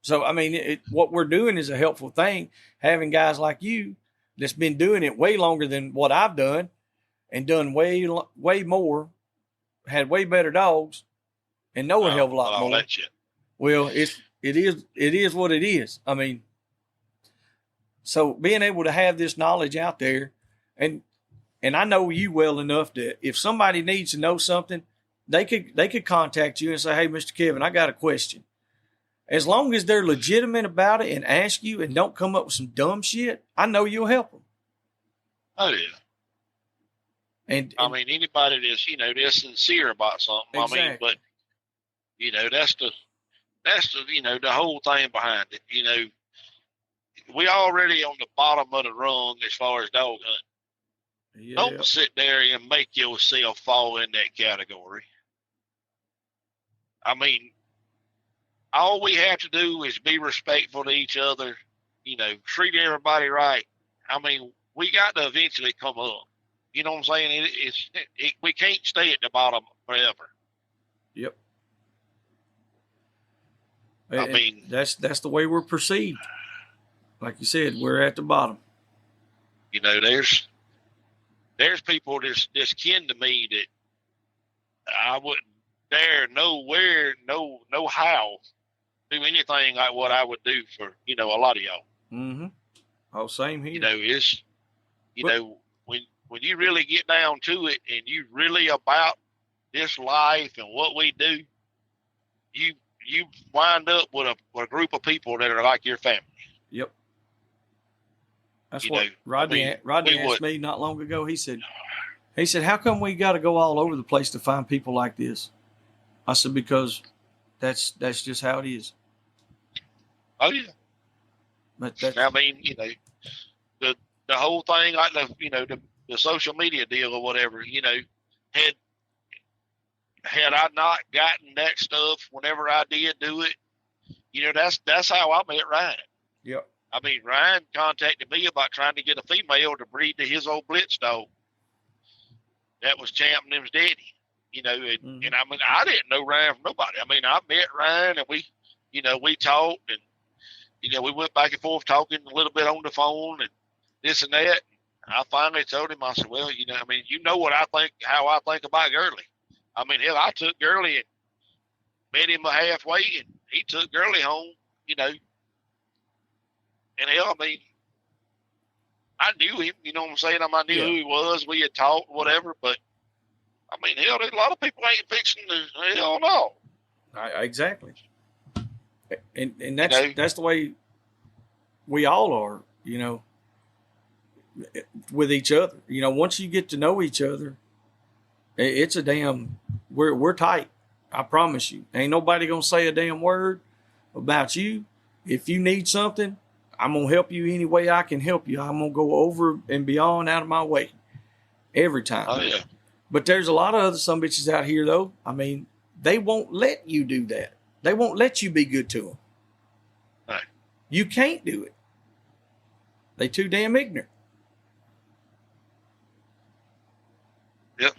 So, I mean, what we're doing is a helpful thing, having guys like you that's been doing it way longer than what I've done and done way more, had way better dogs, and know a hell of a lot more. Well, it is what it is. I mean, So being able to have this knowledge out there, and I know you well enough that if somebody needs to know something, they could contact you and say, "Hey, Mr. Kevin, I got a question." As long as they're legitimate about it and ask you and don't come up with some dumb shit, I know you'll help them. Oh yeah. And I mean, anybody that's, they're sincere about something. Exactly. I mean, but that's the the whole thing behind it. We already on the bottom of the rung as far as dog hunting. yeah, Don't sit there and make yourself fall in that category. I mean, all we have to do is be respectful to each other, treat everybody right. I mean, we got to eventually come up. You know what I'm saying? We can't stay at the bottom forever. Yep. I mean, that's the way we're perceived. Like you said, we're at the bottom. There's people that's kin to me that I wouldn't dare nowhere, no how do anything like what I would do for a lot of y'all. Mm-hmm. Oh, same here. When you really get down to it and you really about this life and what we do, you wind up with a group of people that are like your family. Yep. That's what Rodney asked me not long ago. He said, how come we got to go all over the place to find people like this? I said, because that's just how it is. Oh yeah. But I mean, the whole thing, like the social media deal or whatever, had I not gotten that stuff whenever I did do it, that's how I met Ryan. Yep. I mean, Ryan contacted me about trying to get a female to breed to his old Blitz dog. That was Champ and him's daddy, and I mean, I didn't know Ryan from nobody. I mean, I met Ryan and we talked and, we went back and forth talking a little bit on the phone and this and that. I finally told him, I said, well, I mean, how I think about Gurley. I mean, hell, I took Gurley and met him halfway and he took Gurley home, and hell, I mean, I knew him, you know what I'm saying? I knew who he was. We had talked, whatever, but I mean, hell, there's a lot of people ain't fixing to, hell no. Exactly. And that's the way we all are, with each other. Once you get to know each other, it's we're tight. I promise you. Ain't nobody gonna say a damn word about you. If you need something, I'm gonna help you any way I can help you. I'm gonna go over and beyond out of my way every time. Oh yeah. But there's a lot of other sumbitches out here though. I mean, they won't let you do that. They won't let you be good to them. Right. You can't do it. They too damn ignorant. Yep.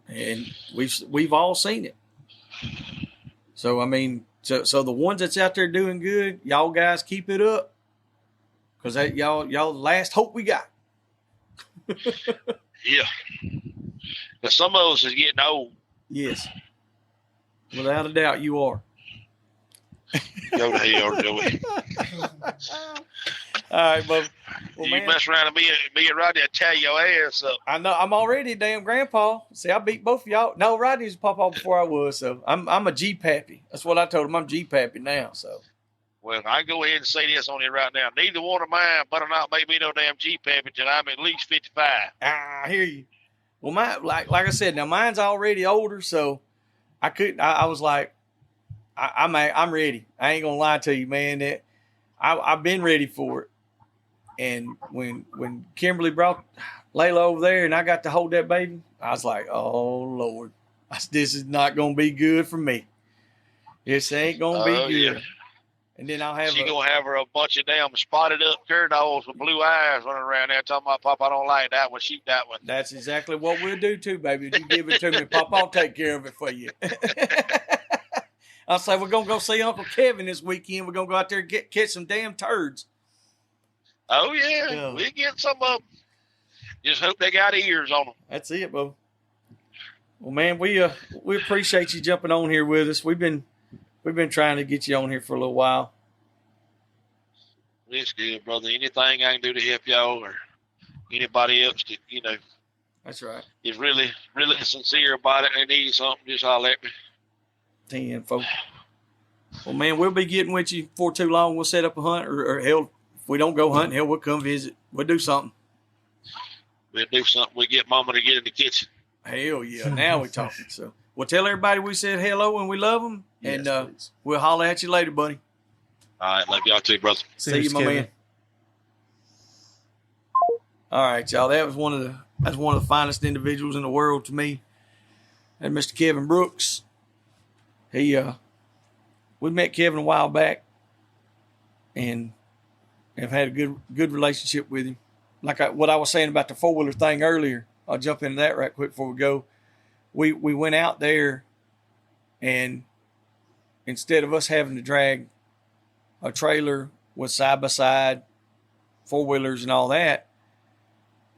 And we've all seen it. So I mean, so the ones that's out there doing good, y'all guys keep it up, because y'all the last hope we got. Yeah. But some of us is getting old. Yes. Without a doubt, you are. Go to hell, Joey. All right, Bubba. Well, you mess around and me and Rodney will tear your ass up. I know. I'm already a damn grandpa. See, I beat both of y'all. No, Rodney was a pawpaw before I was, so I'm a G-Pappy. That's what I told him. I'm G-Pappy now, so. Well, I can go ahead and say this on here right now. Neither one of mine better not make me no damn G-Pappy till I'm at least 55. I hear you. Well, like I said, now mine's already older, so I couldn't. I was like, I'm ready. I ain't gonna lie to you, man. That I've been ready for it. And when Kimberly brought Layla over there and I got to hold that baby, I was like, oh Lord, this is not gonna be good for me. This ain't gonna be good. Yeah. And then I'll have she gonna have her a bunch of damn spotted up cur dogs with blue eyes running around there talking about, Pop, I don't like that one, shoot that one. That's exactly what we'll do too, baby. If you give it to me, Pop, I'll take care of it for you. I'll say we're gonna go see Uncle Kevin this weekend. We're gonna go out there and catch some damn turds. Oh yeah, we get some of them. Just hope they got ears on them. That's it, Bo. Well, man, we appreciate you jumping on here with us. We've been trying to get you on here for a little while. It's good, brother. Anything I can do to help y'all or anybody else that, That's right. is really, really sincere about it and they need something, just holler at me. 10, folks. Well, man, we'll be getting with you before too long. We'll set up a hunt, or hell, if we don't go hunting, hell, we'll come visit. We'll do something. We'll do something. We'll get Mama to get in the kitchen. Hell yeah. Now we're talking. So we'll tell everybody we said hello and we love them. Yes, and we'll holler at you later, buddy. All right. Love y'all too, brother. See you, my man. All right, y'all. That's one of the finest individuals in the world to me. And Mr. Kevin Brooks. We met Kevin a while back and have had a good relationship with him. Like what I was saying about the 4-wheeler thing earlier, I'll jump into that right quick before we go. We went out there, and instead of us having to drag a trailer with side-by-side 4-wheelers and all that,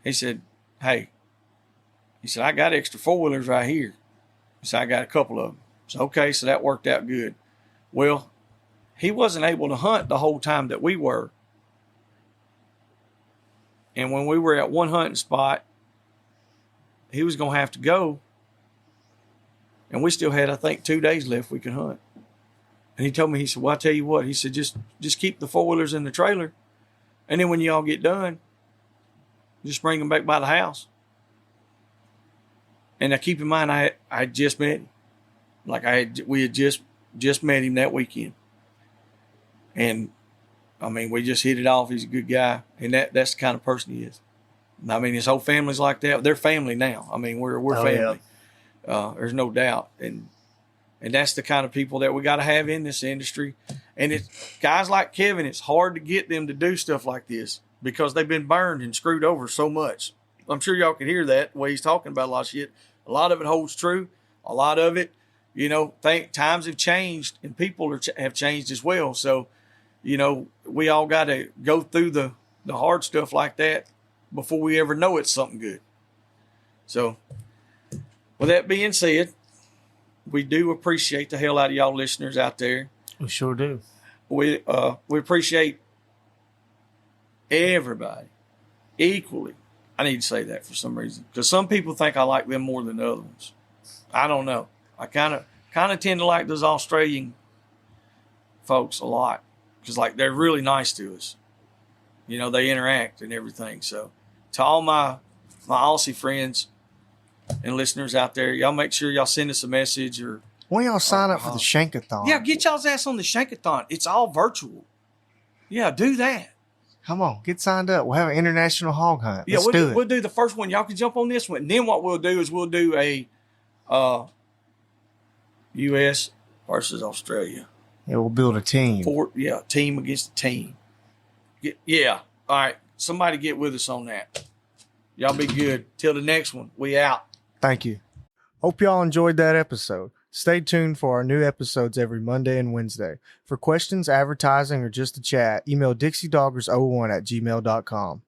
he said, hey, I got extra 4-wheelers right here. He said, I got a couple of them. So, okay, so that worked out good. Well, he wasn't able to hunt the whole time that we were. And when we were at one hunting spot, he was going to have to go. And we still had, I think, 2 days left we could hunt. And he told me, he said, well, I'll tell you what. He said, just keep the 4-wheelers in the trailer. And then when y'all get done, just bring them back by the house. And now keep in mind, I had just met him. We had just met him that weekend. And I mean, we just hit it off. He's a good guy. And that's the kind of person he is. I mean, his whole family's like that. They're family now. I mean, we're family. Yeah. There's no doubt. And that's the kind of people that we got to have in this industry. And it's guys like Kevin, it's hard to get them to do stuff like this because they've been burned and screwed over so much. I'm sure y'all can hear that the way he's talking about a lot of shit. A lot of it holds true. A lot of it, times have changed and people have changed as well. So, we all got to go through the hard stuff like that before we ever know it's something good. So, with that being said, we do appreciate the hell out of y'all listeners out there. We sure do. We appreciate everybody equally. I need to say that for some reason because some people think I like them more than the other ones. I don't know. I kind of tend to like those Australian folks a lot because they're really nice to us. They interact and everything. So to all my Aussie friends and listeners out there, y'all make sure y'all send us a message or. When y'all sign up for the Shankathon? Yeah, get y'all's ass on the Shankathon. It's all virtual. Yeah, do that. Come on, get signed up. We'll have an international hog hunt. Yeah, Let's we'll do the first one. Y'all can jump on this one. And then what we'll do is we'll do a U.S. versus Australia. Yeah, we'll build a team. Team against team. Yeah. All right. Somebody get with us on that. Y'all be good. Till the next one. We out. Thank you. Hope y'all enjoyed that episode. Stay tuned for our new episodes every Monday and Wednesday. For questions, advertising, or just to chat, email DixieDoggers01@gmail.com.